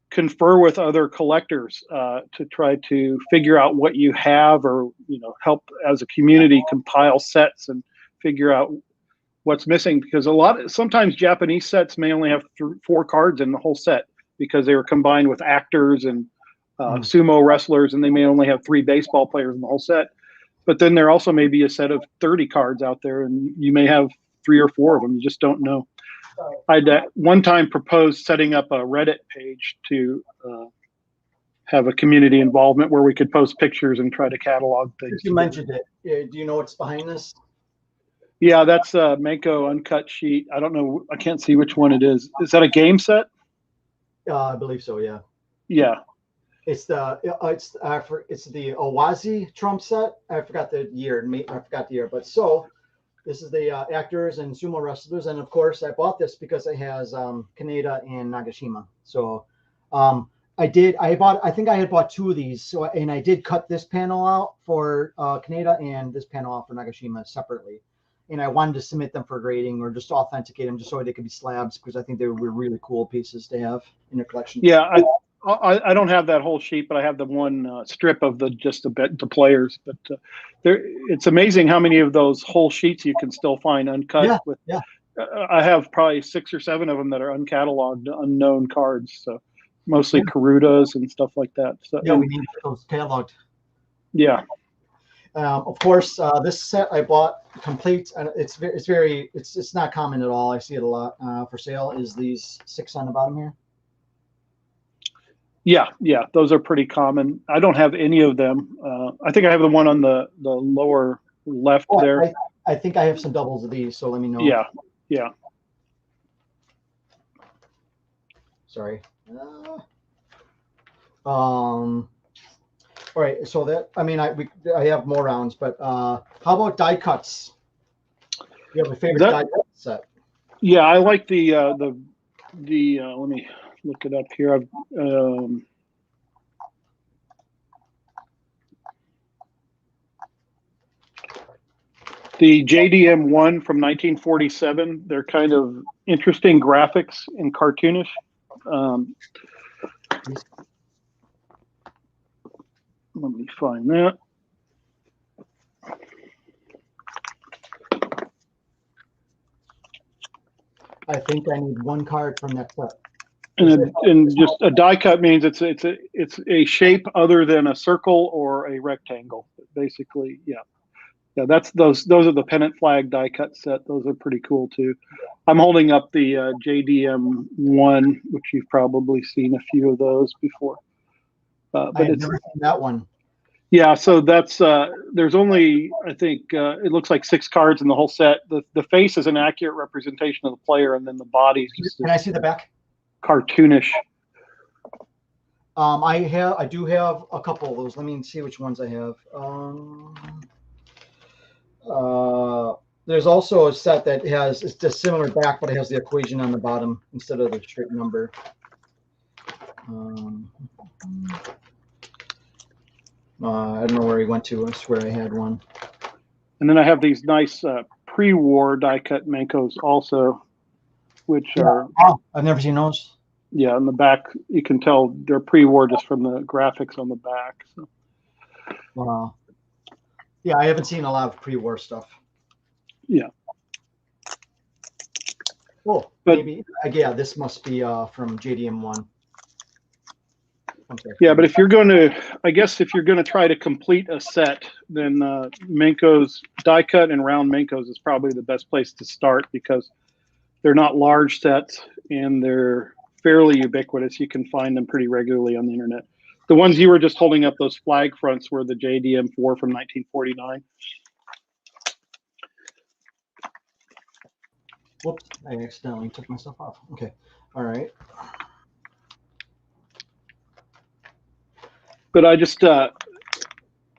confer with other collectors to try to figure out what you have, or help as a community compile sets and figure out what's missing. Because sometimes Japanese sets may only have 4 cards in the whole set, because they were combined with actors and sumo wrestlers, and they may only have 3 baseball players in the whole set. But then there also may be a set of 30 cards out there, and you may have 3 or 4 of them. You just don't know. I'd one time proposed setting up a Reddit page to have a community involvement where we could post pictures and try to catalog things. You mentioned it. Do you know what's behind this? Yeah, that's a Menko uncut sheet. I don't know. I can't see which one it is. Is that a game set? I believe so. Yeah. Yeah. It's the Owazi Trump set. I forgot the year. But so this is the actors and sumo wrestlers, and of course I bought this because it has Kaneda and Nagashima. So I think I had bought 2 of these. So and I did cut this panel out for Kaneda and this panel out for Nagashima separately. And I wanted to submit them for grading or just authenticate them, just so they could be slabs, because I think they were really cool pieces to have in your collection. Yeah, I don't have that whole sheet, but I have the one strip of the players. But it's amazing how many of those whole sheets you can still find uncut. I have probably 6 or 7 of them that are uncatalogued, unknown cards. So mostly Karutas and stuff like that. So we need those cataloged. Yeah. Of course, this set I bought complete, and it's not common at all. I see it a lot for sale. Is these 6 on the bottom here? Yeah, those are pretty common. I don't have any of them. I think I have the one on the lower left there. I think I have some doubles of these, so let me know. Yeah. Sorry. All right. So that I have more rounds, but how about die cuts? You have a favorite die cut set? Yeah, I like the let me look it up here. I've the JDM1 from 1947. They're kind of interesting graphics and cartoonish. Let me find that. I think I need one card from that set. And just a die cut means it's a shape other than a circle or a rectangle. Basically, yeah. That's those are the pennant flag die cut set. Those are pretty cool too. I'm holding up the JDM1, which you've probably seen a few of those before. But I've never seen that one. Yeah, so that's there's only, I think it looks like 6 cards in the whole set. The face is an accurate representation of the player, and then the body is just Can I see the back? Cartoonish. I do have a couple of those. Let me see which ones I have. There's also a set that it's just similar back, but it has the equation on the bottom instead of the straight number. I don't know where he went to. I swear I had one. And then I have these nice pre-war die-cut menkos also, which are... Oh, I've never seen those. Yeah, on the back, you can tell they're pre-war just from the graphics on the back. So. Wow. Yeah, I haven't seen a lot of pre-war stuff. Yeah. Oh, maybe. Yeah, this must be from JDM1. Yeah, but if you're going to, I guess if you're going to try to complete a set, then menkos, die cut and round menkos is probably the best place to start because they're not large sets and they're fairly ubiquitous. You can find them pretty regularly on the internet. The ones you were just holding up, those flag fronts, were the JDM4 from 1949. Whoops, I accidentally took myself off. Okay, all right. But I just,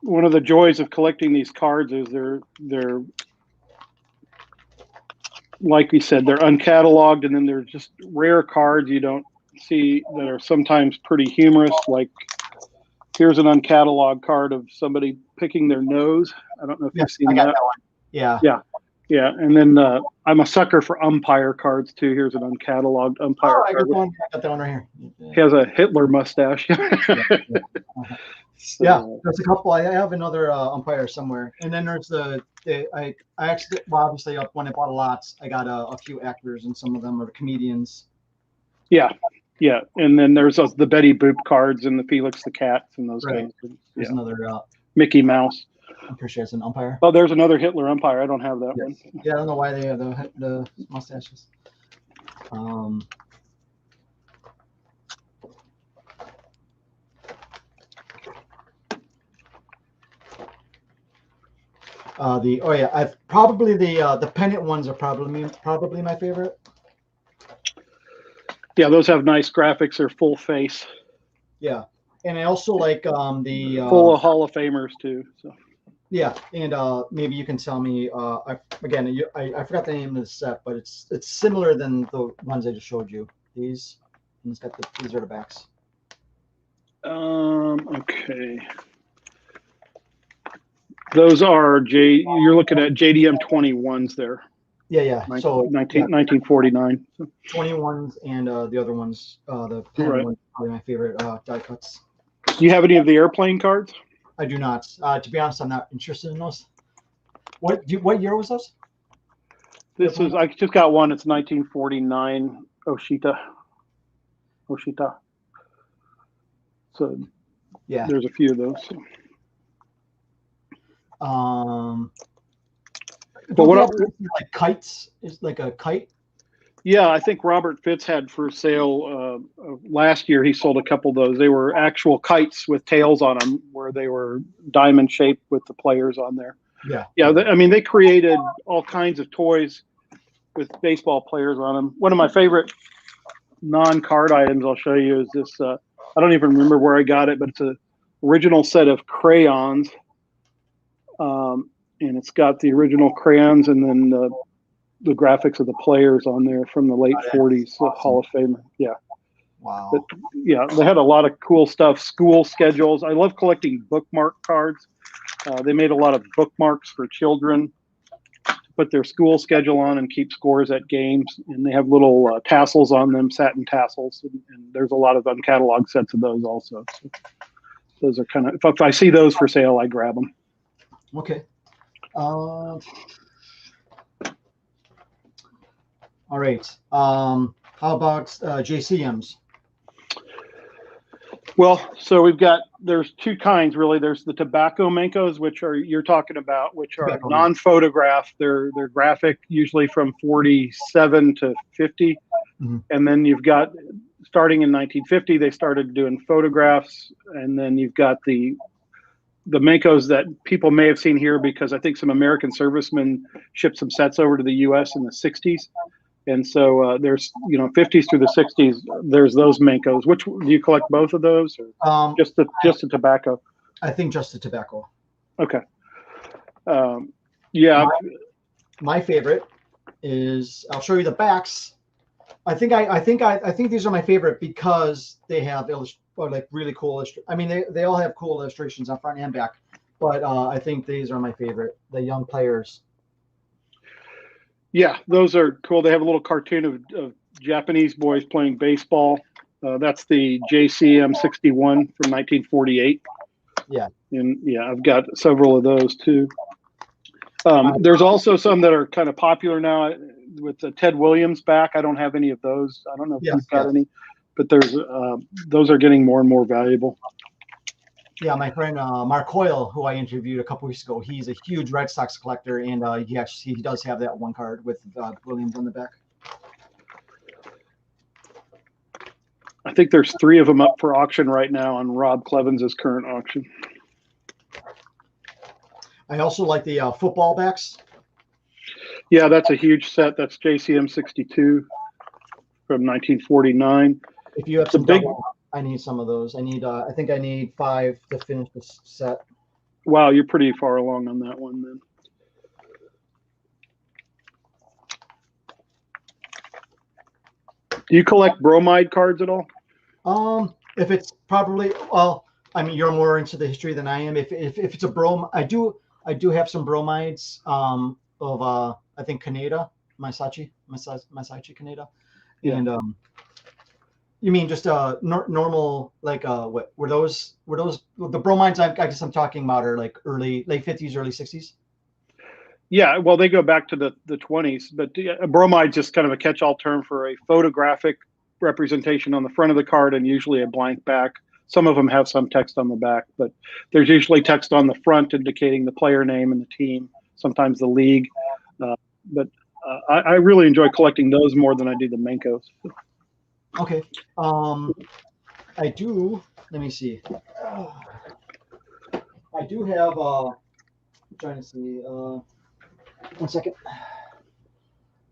one of the joys of collecting these cards is they're like we said, they're uncatalogued, and then they're just rare cards you don't see that are sometimes pretty humorous. Like here's an uncatalogued card of somebody picking their nose. I don't know if you've seen that. That one. Yeah. Yeah. Yeah. And then I'm a sucker for umpire cards too. Here's an uncatalogued umpire card. I got that one right here. He has a Hitler mustache. So, yeah, there's a couple. I have another umpire somewhere, and then there's I actually, well, obviously when I bought a lot, I got a few actors, and some of them are comedians. Yeah, yeah, and then there's the Betty Boop cards and the Felix the Cats and those kinds of things. There's another Mickey Mouse. I'm pretty sure it's an umpire. Oh, there's another Hitler umpire. I don't have that one. Yeah, I don't know why they have the mustaches. I've probably the pennant ones are probably my favorite. Yeah, those have nice graphics. They're full face. Yeah, and I also like the full of Hall of Famers too. So. Yeah, and maybe you can tell me. I forgot the name of the set, but it's similar than the ones I just showed you. These are the backs. Okay. Those are you're looking at JDM 21s there. Yeah. So 1949. 21s and the other ones, the pen ones, probably my favorite die cuts. Do you have any of the airplane cards? I do not. To be honest, I'm not interested in those. What year was those? I just got one. It's 1949 Oshita. So yeah, there's a few of those. But what like kites is like a kite? Yeah, I think Robert Fitz had for sale last year. He sold a couple of those. They were actual kites with tails on them, where they were diamond shaped with the players on there. Yeah. They created all kinds of toys with baseball players on them. One of my favorite non-card items I'll show you is this. I don't even remember where I got it, but it's a original set of crayons, and it's got the original crayons and then the graphics of the players on there from the late '40s, awesome. Hall of Famer. Yeah. Wow. But, yeah, they had a lot of cool stuff. School schedules. I love collecting bookmark cards. They made a lot of bookmarks for children to put their school schedule on and keep scores at games. And they have little tassels on them, satin tassels. And there's a lot of uncatalogued sets of those also. So those are kind of, if I see those for sale, I grab them. Okay. All right. How about JCMs? Well, so there's two kinds really. There's the tobacco menkos, which you're talking about, which are non-photograph. They're graphic, usually from 47 to 50. Mm-hmm. And then you've got, starting in 1950, they started doing photographs. And then you've got the menkos that people may have seen here because I think some American servicemen shipped some sets over to the U.S. in the 60s. And so there's, 50s through the 60s, there's those menkos. Which do you collect, both of those, or just the tobacco? I think just the tobacco. Okay. Yeah. My favorite is, I'll show you the backs. I think these are my favorite because they have like really cool. I mean, they all have cool illustrations on front and back, but I think these are my favorite. The young players. Yeah, those are cool. They have a little cartoon of Japanese boys playing baseball. That's the JCM 61 from 1948. Yeah. And yeah, I've got several of those too. There's also some that are kind of popular now with the Ted Williams back. I don't have any of those. I don't know if you've got any, but there's those are getting more and more valuable. Yeah, my friend Mark Hoyle, who I interviewed a couple weeks ago, he's a huge Red Sox collector, and he does have that one card with Williams on the back. I think there's 3 of them up for auction right now on Rob Clevens' current auction. I also like the football backs. Yeah, that's a huge set. That's JCM 62 from 1949. If you have some big. I need some of those. I think I need 5 to finish this set. Wow, you're pretty far along on that one then. Do you collect bromide cards at all? If it's properly, well, I mean, you're more into the history than I am. If it's a I do have some bromides of I think Kaneda, Masachi Kaneda, yeah. And you mean just normal, like what were those the bromides I guess I'm talking about are like late 50s, early 60s? Yeah, well, they go back to the 20s, but a bromide is just kind of a catch-all term for a photographic representation on the front of the card and usually a blank back. Some of them have some text on the back, but there's usually text on the front indicating the player name and the team, sometimes the league. But I really enjoy collecting those more than I do the menkos. Okay. I do. Let me see. I do have. I'm trying to see. 1 second.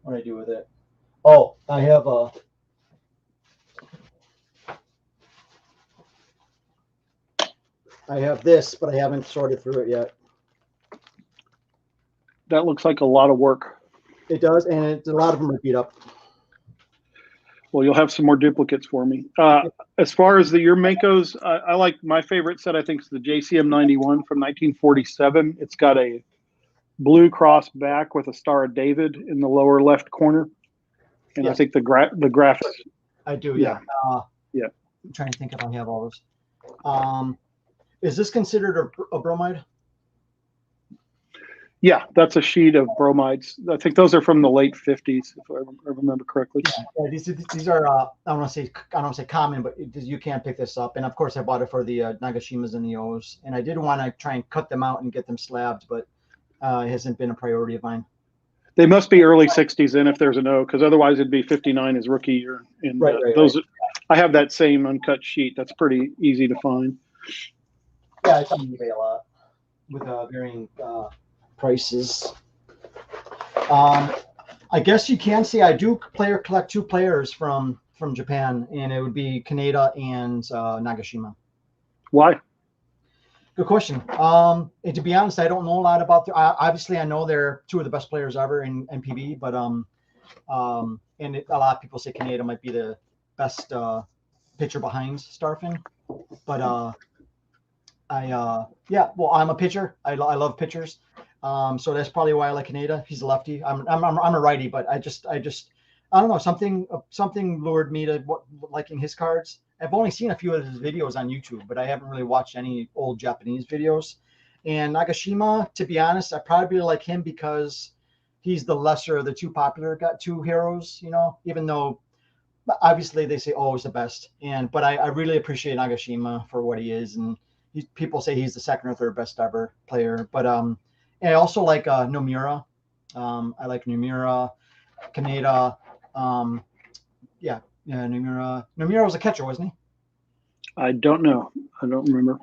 What do I do with it? Oh, I have a. I have this, but I haven't sorted through it yet. That looks like a lot of work. It does, and a lot of them are beat up. Well, you'll have some more duplicates for me. As far as your menkos, I like my favorite set, I think, is the JCM 91 from 1947. It's got a blue cross back with a Star of David in the lower left corner. And yes. I think the graphics. I do, yeah. Yeah. I'm trying to think if I have all those. Is this considered a bromide? Yeah, that's a sheet of bromides. I think those are from the late 50s, if I remember correctly. Yeah, these are I don't want to say common, but you can't pick this up. And of course, I bought it for the Nagashimas and the O's, and I did want to try and cut them out and get them slabbed, but it hasn't been a priority of mine. They must be early 60s then if there's an O, because otherwise it'd be 59 as rookie year. And right. I have that same uncut sheet. That's pretty easy to find. Yeah, it's on eBay a lot with varying prices. I guess you can say I do collect 2 players from from Japan, and it would be Kaneda and Nagashima. Why? Good question. And to be honest, I don't know a lot about. Obviously, I know they're two of the best players ever in NPB, but a lot of people say Kaneda might be the best pitcher behind Starfin. But yeah, well, I'm a pitcher. I love pitchers. So that's probably why I like Kaneda. He's a lefty. I'm a righty, but I don't know, something lured me to liking his cards. I've only seen a few of his videos on YouTube, but I haven't really watched any old Japanese videos. And Nagashima, to be honest, I probably like him because he's the lesser of the two popular two heroes. Even though obviously they say he's the best, but I really appreciate Nagashima for what he is, and people say he's the second or third best ever player. But and I also like Nomura. I like Nomura, Kaneda. Yeah, Nomura. Nomura was a catcher, wasn't he? I don't know. I don't remember.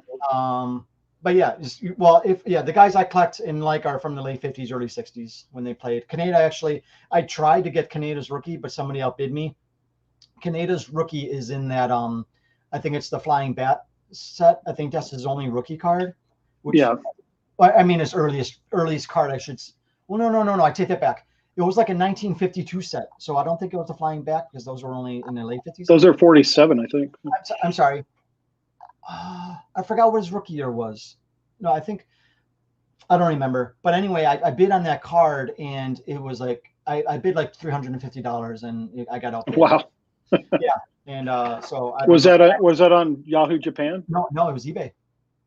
But yeah, the guys I collect and like are from the late 50s, early 60s when they played. Kaneda, actually, I tried to get Kaneda's rookie, but somebody outbid me. Kaneda's rookie is in that I think it's the Flying Bat set. I think that's his only rookie card. Yeah. I mean, his earliest card, I should. Well, no. I take that back. It was like a 1952 set, so I don't think it was the Flying Bat because those were only in the late 50s. Those are 47, I think. I'm sorry. I forgot what his rookie year was. No, I don't remember. But anyway, I bid on that card, and it was like I bid like $350, and I got outbid. Wow. Yeah, and so was that on Yahoo Japan? No, it was eBay.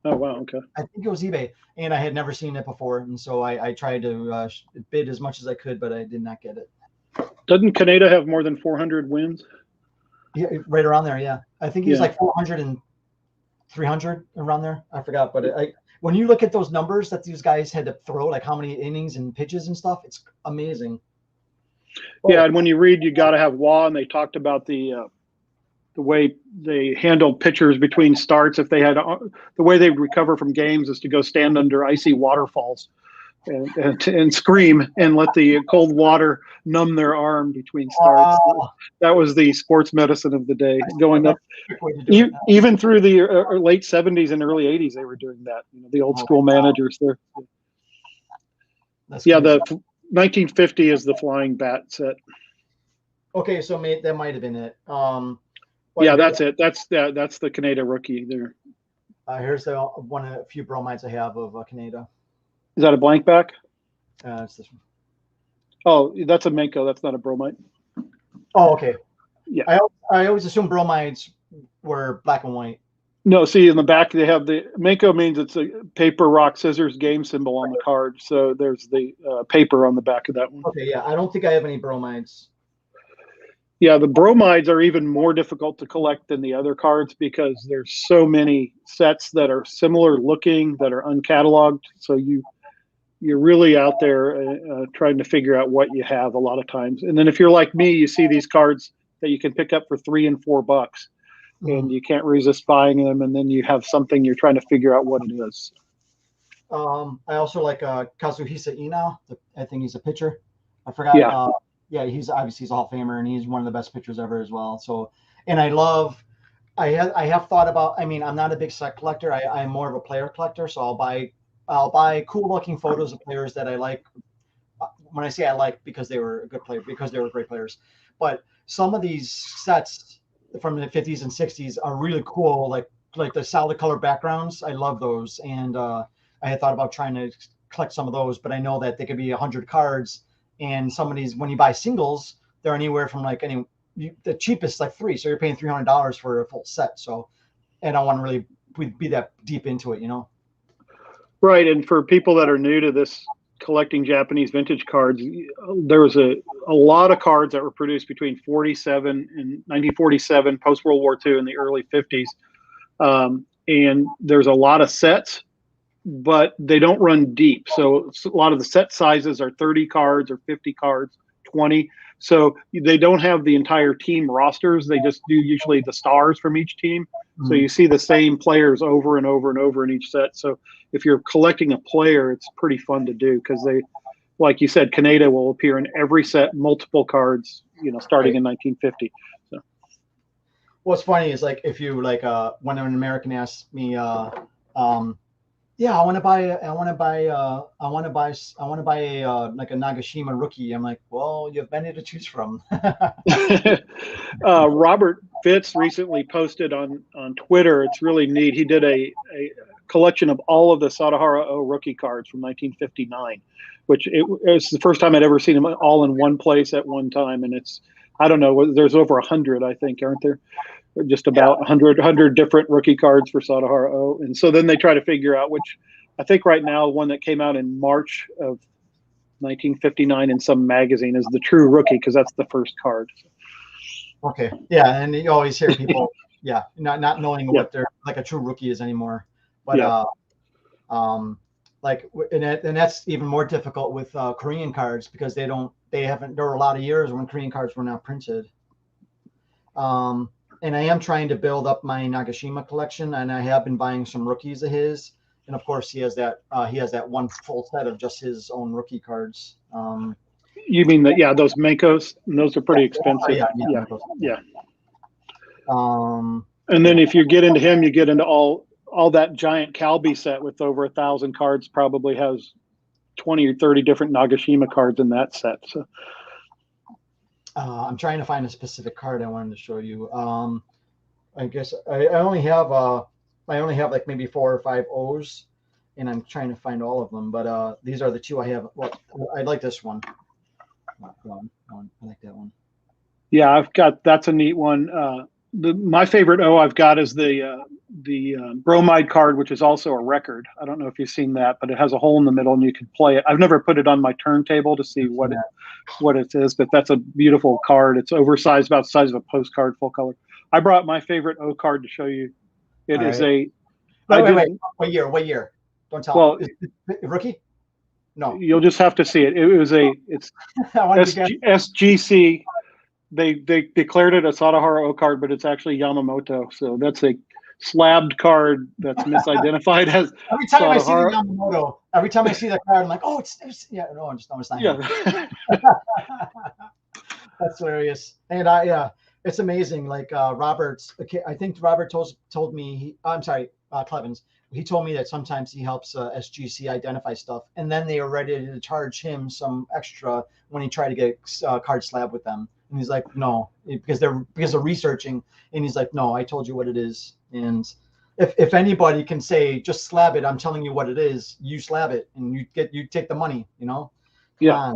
Oh wow, okay. I think it was eBay, and I had never seen it before, and so I tried to bid as much as I could, but I did not get it. Doesn't Kaneda have more than 400 wins? Yeah, right around there. Yeah, I think he's like 400 and 300 around there. I forgot, but when you look at those numbers that these guys had to throw, like how many innings and pitches and stuff, it's amazing. Yeah, and when you read, you got to have WA, and they talked about the way they handled pitchers between starts. If they had the way they recover from games is to go stand under icy waterfalls and scream and let the cold water numb their arm between starts. Wow. That was the sports medicine of the day. Going up, even through the late 70s and early 80s, they were doing that. The old school managers there. Yeah, the 1950 is the Flying Bat set. Okay, so that might have been it. Yeah, that's it. That's the Kaneda rookie there. Here's a few bromides I have of Kaneda. Is that a blank back? It's this one. Oh, that's a Menko. That's not a bromide. Oh, okay. Yeah. I always assumed bromides were black and white. No, see in the back they have the Menko means it's a paper, rock, scissors game symbol on the card. So there's the paper on the back of that one. Okay, yeah. I don't think I have any bromides. Yeah, the bromides are even more difficult to collect than the other cards because there's so many sets that are similar looking that are uncatalogued. So you're really out there trying to figure out what you have a lot of times. And then if you're like me, you see these cards that you can pick up for $3 and $4, and you can't resist buying them. And then you have something you're trying to figure out what it is. I also like Kazuhisa Ina. I think he's a pitcher. I forgot. Yeah. Yeah, he's obviously a Hall of Famer, and he's one of the best pitchers ever as well. So, and I have thought about. I mean, I'm not a big set collector. I'm more of a player collector. So I'll buy cool looking photos of players that I like. When I say I like, because they were a good player, because they were great players. But some of these sets from the 50s and 60s are really cool, like the solid color backgrounds. I love those, and I had thought about trying to collect some of those, but I know that they could be 100 cards. And some of these, when you buy singles, they're anywhere from the cheapest like $3. So you're paying $300 for a full set. So I don't want to really be that deep into it, Right. And for people that are new to this collecting Japanese vintage cards, there was a lot of cards that were produced between 1947, post World War II, and the early 50s. And there's a lot of sets, but they don't run deep. So a lot of the set sizes are 30 cards or 50 cards, 20. So they don't have the entire team rosters. They just do usually the stars from each team. So you see the same players over and over and over in each set. So if you're collecting a player, it's pretty fun to do because they, like you said, Kaneda will appear in every set, multiple cards, starting in 1950. So. what's funny is like if you like when an American asks me, um, yeah, I want to buy a like a Nagashima rookie. I'm like, well, you have many to choose from. Robert Fitz recently posted on Twitter. It's really neat. He did a collection of all of the Sadahara O rookie cards from 1959, which it was the first time I'd ever seen them all in one place at one time. And it's, I don't know, there's over 100, I think, aren't there? Just Yeah. about 100 different rookie cards for Sadahara O. And so then they try to figure out which, I think right now, one that came out in March of 1959 in some magazine is the true rookie because that's the first card. Okay. Yeah, and you always hear people, yeah, not knowing Yeah. what they're like a true rookie is anymore. But Yeah. like and that's even more difficult with Korean cards because they haven't there were a lot of years when Korean cards were not printed. And I am trying to build up my Nagashima collection, and I have been buying some rookies of his. And of course, he has that one full set of just his own rookie cards. You mean that? Yeah, those menkos. Those are pretty Yeah, expensive. yeah, Yeah. yeah. Yeah. Um, And then yeah. if you get into him, you get into all that giant Calby set with over 1,000 cards. Probably has 20 or 30 different Nagashima cards in that set. So I'm trying to find a specific card I wanted to show you. I guess I only have like maybe 4 or 5 O's, and I'm trying to find all of them. But these are the two I have. Well, I like this one. I like that one. yeah, that's a neat one. My favorite O I've got is the bromide card, which is also a record. I don't know if you've seen that, but it has a hole in the middle and you can play it. I've never put it on my turntable to see what it is, but that's a beautiful card. It's oversized, about the size of a postcard, full color. I brought my favorite O card to show you. It is Wait. What year? What year? Don't tell. Well, Is it rookie? No. You'll just have to see it. It's SGC. They declared it a Sadahara O card, but it's actually Yamamoto. So that's a slabbed card that's misidentified as every time Sadahara. I see the Yamamoto, every time I see that card, I'm like, oh, it's yeah, no, it's not. Yeah. That's hilarious. And it's amazing. Like Robert's, I think Robert told me. I'm sorry, Clevens. He told me that sometimes he helps SGC identify stuff, and then they are ready to charge him some extra when he tried to get card slab with them. And he's like, no, because they're researching. And he's like, no, I told you what it is. And if anybody can say just slab it, I'm telling you what it is. You slab it, and you take the money. Yeah.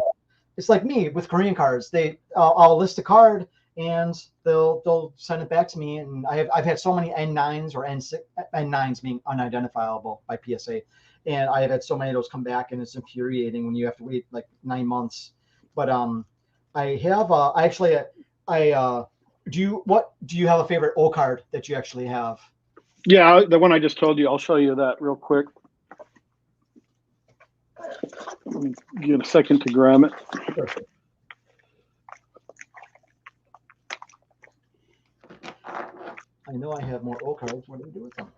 It's like me with Korean cards. I'll list a card and they'll send it back to me. And I've had so many N9s or N9s being unidentifiable by PSA, and I have had so many of those come back, and it's infuriating when you have to wait like 9 months. But I have do you have a favorite O card that you actually have? Yeah, the one I just told you. I'll show you that real quick. Let me get a second to grab it. Perfect. I know I have more O cards. What do we do with them?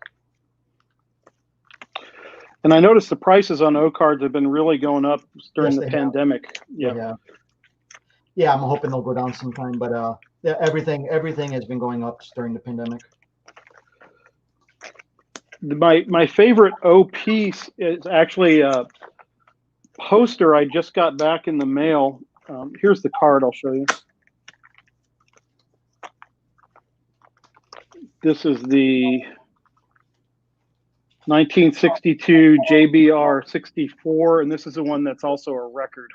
And I noticed the prices on O cards have been really going up during the pandemic. Yeah, I'm hoping they'll go down sometime. But yeah, everything has been going up during the pandemic. My favorite O piece is actually a poster I just got back in the mail. Here's the card I'll show you. This is the 1962 JBR 64, and this is the one that's also a record.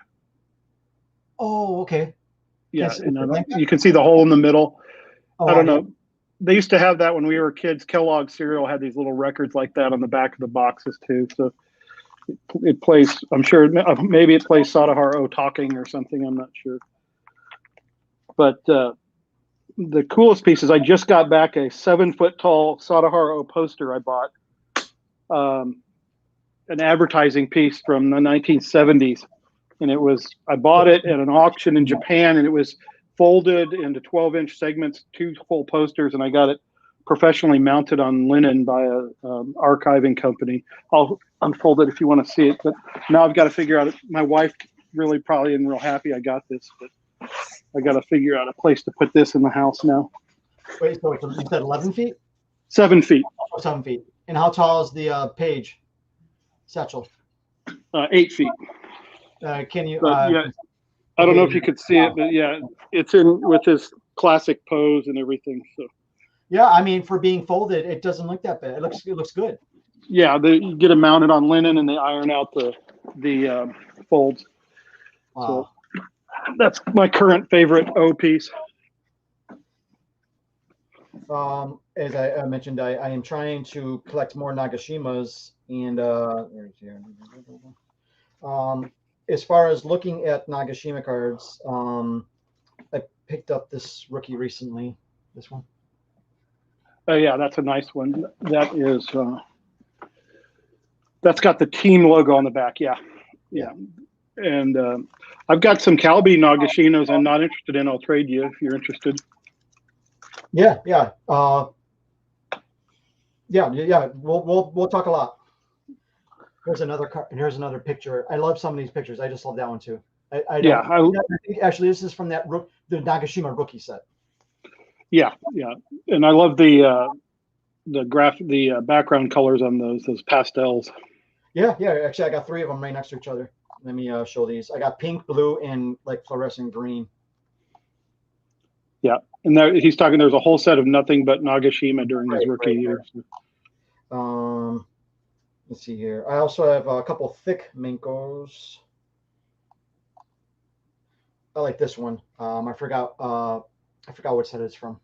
Oh, okay. Yeah, and you can see the hole in the middle. Oh, I don't know. They used to have that when we were kids. Kellogg cereal had these little records like that on the back of the boxes too. So it plays, I'm sure, maybe it plays Sadahara O Talking or something. I'm not sure. But the coolest piece is I just got back a 7-foot-tall Sadahara O poster I bought. An advertising piece from the 1970s. And I bought it at an auction in Japan, and it was folded into 12-inch segments, 2 full posters, and I got it professionally mounted on linen by a archiving company. I'll unfold it if you want to see it. But now I've got to figure out. My wife really probably isn't real happy I got this, but I got to figure out a place to put this in the house now. Wait, so you said 11 feet? 7 feet. Oh, 7 feet. And how tall is the page satchel? 8 feet. Can you? But yeah, I don't know Okay. if you could see it, but yeah, it's in with this classic pose and everything. So Yeah, I mean, for being folded, it doesn't look that bad. It looks good. yeah, you get them mounted on linen and they iron out the folds. So Wow. that's my current favorite O piece. As I mentioned, I am trying to collect more Nagashimas, and there's here. As far as looking at Nagashima cards, I picked up this rookie recently. This one. Oh yeah, that's a nice one. That is that's got the team logo on the back. Yeah, yeah. And I've got some Calbee Nagashimas I'm not interested in. I'll trade you if you're interested. Yeah, yeah, yeah. We'll talk a lot. Here's another card. Here's another picture. I love some of these pictures. I just love that one too. I Yeah, don't. I think actually this is from the Nagashima rookie set. yeah, yeah. And I love the background colors on those pastels. Yeah, yeah. Actually, I got three of them right next to each other. Let me show these. I got pink, blue, and like fluorescent green. Yeah, and there, he's talking. There's a whole set of nothing but Nagashima during his rookie years. Let's see here. I also have a couple thick menkos. I like this one. I forgot. I forgot what set it's from.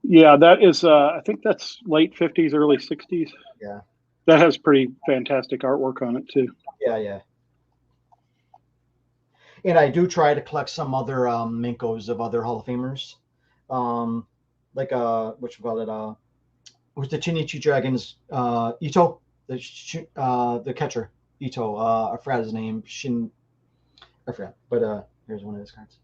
Yeah, that is. I think that's late '50s, early '60s. Yeah. That has pretty fantastic artwork on it too. Yeah, yeah. And I do try to collect some other menkos of other Hall of Famers, like what you call it? Who's the Chinichi Dragons? Ito, the catcher. Ito. I forgot his name. I forgot. But here's one of his cards.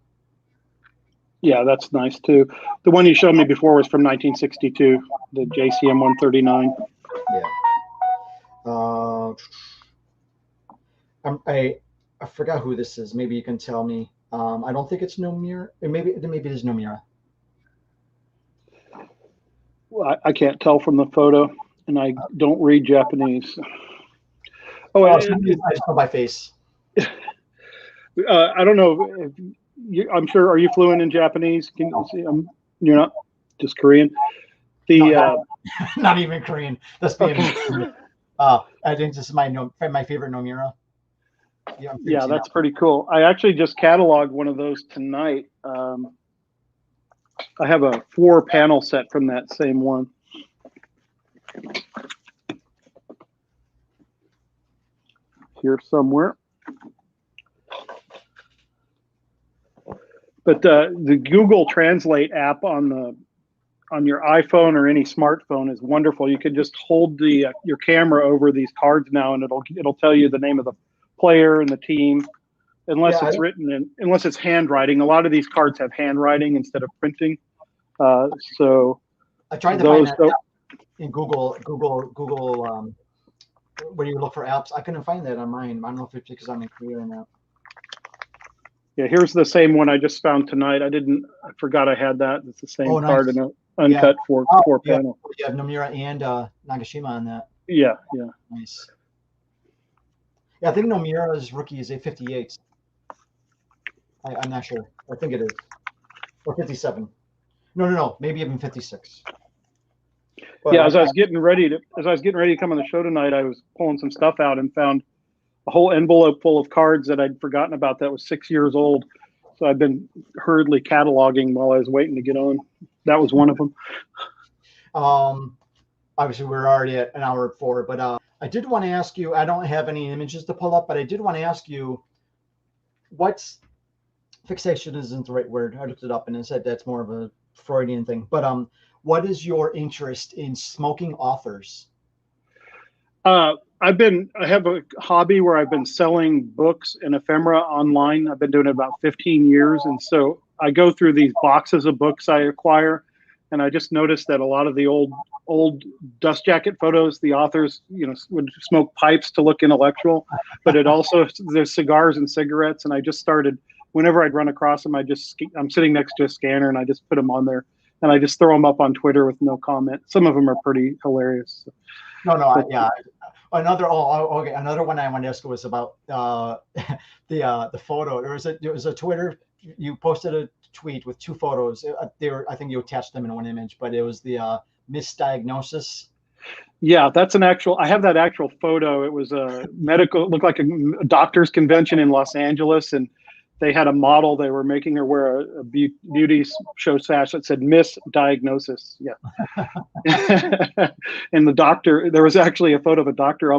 Yeah, that's nice too. The one you showed me before was from 1962, the JCM 139. Yeah. I forgot who this is. Maybe you can tell me. I don't think it's Nomura. Maybe it is Nomura. Well, I can't tell from the photo, and I don't read Japanese. Oh, I just know by face. I don't know. I'm sure. Are you fluent in Japanese? Can you see? You're not. Just Korean. Not even Korean. That's being. Okay. I think this is my favorite Nomura. Yeah, that's pretty cool. I actually just cataloged one of those tonight. I have a 4-panel set from that same one. Here somewhere. But the Google Translate app on your iPhone or any smartphone is wonderful. You can just hold your camera over these cards now, and it'll tell you the name of the player and the team, unless it's written in, unless it's handwriting. A lot of these cards have handwriting instead of printing. So I tried to find that in Google. When you look for apps, I couldn't find that on mine. I don't know if it's because I'm in Korea or not. Yeah, here's the same one I just found tonight. I forgot I had that. It's the same card in an uncut four panel. You have Nomura and Nagashima on that. Yeah, yeah. Nice. Yeah, I think Nomura's rookie is a 58. I'm not sure. I think it is. Or 57. No. Maybe even 56. But yeah, as I was getting ready to come on the show tonight, I was pulling some stuff out and found a whole envelope full of cards that I'd forgotten about that was 6 years old. So I've been hurriedly cataloging while I was waiting to get on. That was one of them. Obviously, we're already at an hour 4, but I did want to ask you, I don't have any images to pull up, but I did want to ask you, what's fixation isn't the right word. I looked it up and it said that's more of a Freudian thing. But what is your interest in smoking authors? I have a hobby where I've been selling books and ephemera online. I've been doing it about 15 years. And so I go through these boxes of books I acquire. And I just noticed that a lot of the old dust jacket photos, the authors, would smoke pipes to look intellectual, but there's cigars and cigarettes. And I just started, whenever I'd run across them, I'm sitting next to a scanner and I just put them on there and I just throw them up on Twitter with no comment. Some of them are pretty hilarious. No, no, But, yeah. Okay. Another one I wanted to ask was about the photo. There was a Twitter. You posted a tweet with two photos. I think you attached them in one image, but it was the misdiagnosis. yeah, that's an actual. I have that actual photo. It was a medical. It looked like a doctor's convention in Los Angeles, and they had a model. They were making her wear a beauty show sash that said "misdiagnosis." Yeah, and the doctor. There was actually a photo of a doctor,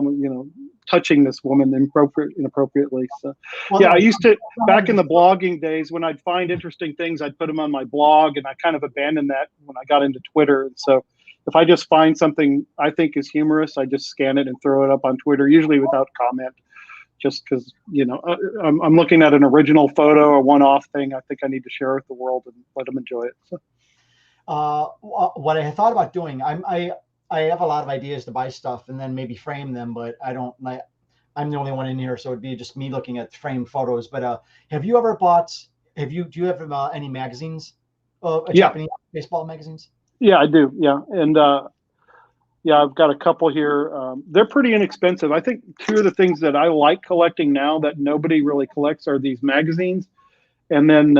touching this woman inappropriately. So, Well, yeah, I no, used to back in the blogging days when I'd find interesting things, I'd put them on my blog, and I kind of abandoned that when I got into Twitter. And so, if I just find something I think is humorous, I just scan it and throw it up on Twitter, usually without comment, just because I'm looking at an original photo, a one-off thing. I think I need to share with the world and let them enjoy it. So. what I thought about doing, I have a lot of ideas to buy stuff and then maybe frame them, but I don't like. I'm the only one in here, so it'd be just me looking at framed photos. But have you ever bought? Do you have any magazines? Yeah. Japanese baseball magazines? Yeah, I do. Yeah, and yeah, I've got a couple here. They're pretty inexpensive. I think two of the things that I like collecting now that nobody really collects are these magazines, and then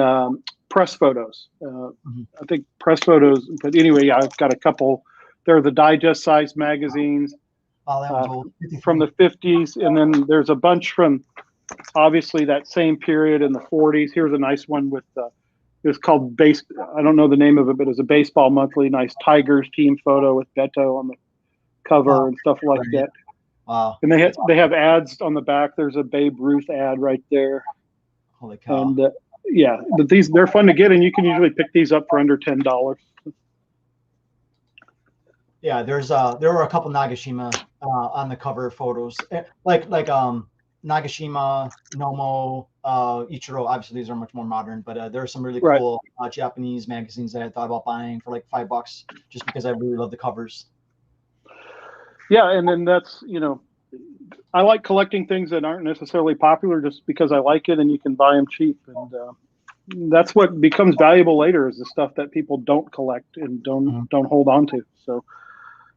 press photos. I think press photos. But anyway, yeah, I've got a couple. They're the digest size magazines Oh, that was old. from the 50s, and then there's a bunch from obviously that same period in the 40s. Here's a nice one with. It's called base. I don't know the name of it, but it's a baseball monthly. Nice Tigers team photo with Beto on the cover and stuff like that. Wow. And they have ads on the back. There's a Babe Ruth ad right there. Holy cow. And yeah, but they're fun to get, and you can usually pick these up for under $10. Yeah, there were a couple Nagashima on the cover photos, like Nagashima, Nomo, Ichiro. Obviously, these are much more modern, but there are some really cool Japanese magazines that I thought about buying for like $5, just because I really love the covers. Yeah, and then that's I like collecting things that aren't necessarily popular just because I like it, and you can buy them cheap, and that's what becomes valuable later is the stuff that people don't collect and don't hold on to. So.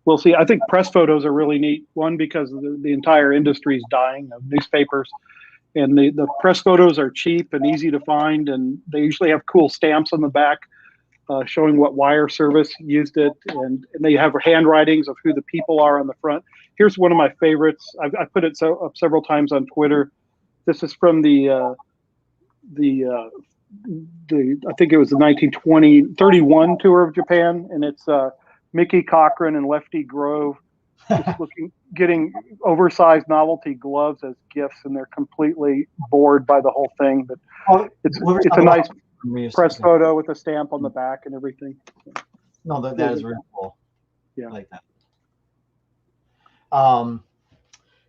We'll see. I think press photos are really neat. One, because the entire industry is dying of newspapers, and the press photos are cheap and easy to find, and they usually have cool stamps on the back showing what wire service used it, and they have handwritings of who the people are on the front. Here's one of my favorites. I put it up several times on Twitter. This is from the I think it was the 1931 tour of Japan, and it's Mickey Cochran and Lefty Grove just getting oversized novelty gloves as gifts, and they're completely bored by the whole thing. But it's a nice press photo with a stamp on the back and everything. No, that is really cool. Yeah, I like that.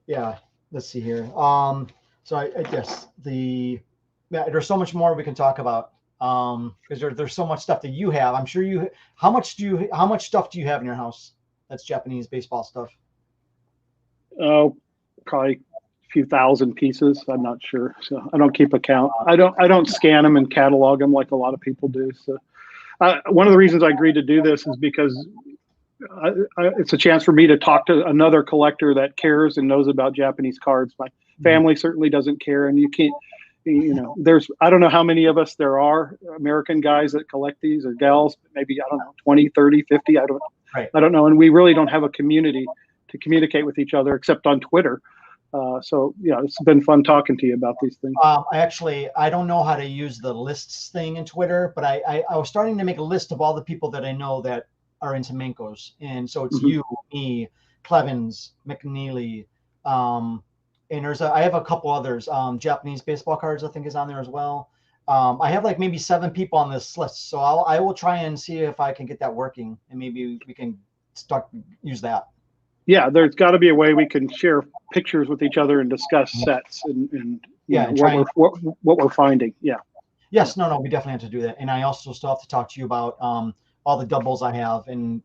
Yeah. Let's see here. So I guess there's so much more we can talk about. Because there's so much stuff that you have. I'm sure how much stuff do you have in your house that's Japanese baseball stuff? Oh, probably a few thousand pieces. I'm not sure. So I don't keep a count. I don't scan them and catalog them like a lot of people do. So one of the reasons I agreed to do this is because it's a chance for me to talk to another collector that cares and knows about Japanese cards. My family certainly doesn't care, and you can't. I don't know how many of us there are American guys that collect these or gals, maybe, I don't know, 20, 30, 50. I don't know. And we really don't have a community to communicate with each other except on Twitter. So yeah, it's been fun talking to you about these things. I don't know how to use the lists thing in Twitter, but I was starting to make a list of all the people that I know that are into menkos. And so it's you, me, Clevens, McNeely, and I have a couple others. Japanese baseball cards, I think, is on there as well. I have like maybe 7 people on this list, so I will try and see if I can get that working, and maybe we can use that. Yeah, there's got to be a way we can share pictures with each other and discuss sets and what we're finding. Yeah. Yes. No. We definitely have to do that, and I also still have to talk to you about all the doubles I have, and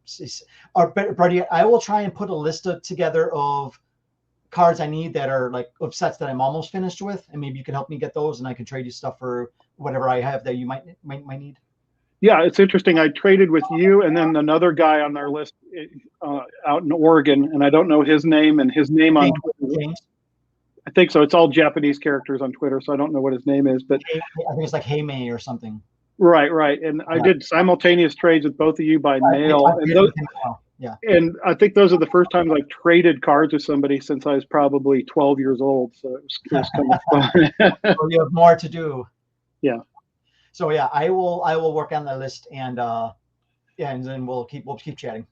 Brady, I will try and put a list together of cards I need that are like of sets that I'm almost finished with, and maybe you can help me get those, and I can trade you stuff for whatever I have that you might need. Yeah, it's interesting. I traded with you and then another guy on our list out in Oregon, and I don't know his name and his name on Twitter. James. I think so. It's all Japanese characters on Twitter, so I don't know what his name is. But I think it's like Hey May or something. right. And I did simultaneous trades with both of you by mail, and I think those are the first times I've traded cards with somebody since I was probably 12 years old. So it was kind of fun. So you have more to do. Yeah. So yeah, I will work on the list, and and then we'll keep chatting.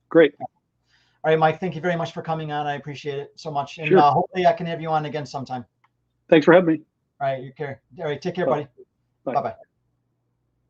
Great. All right, Mike. Thank you very much for coming on. I appreciate it so much, and sure. Hopefully I can have you on again sometime. Thanks for having me. All right, you care. All right, take care, buddy. Bye. Bye.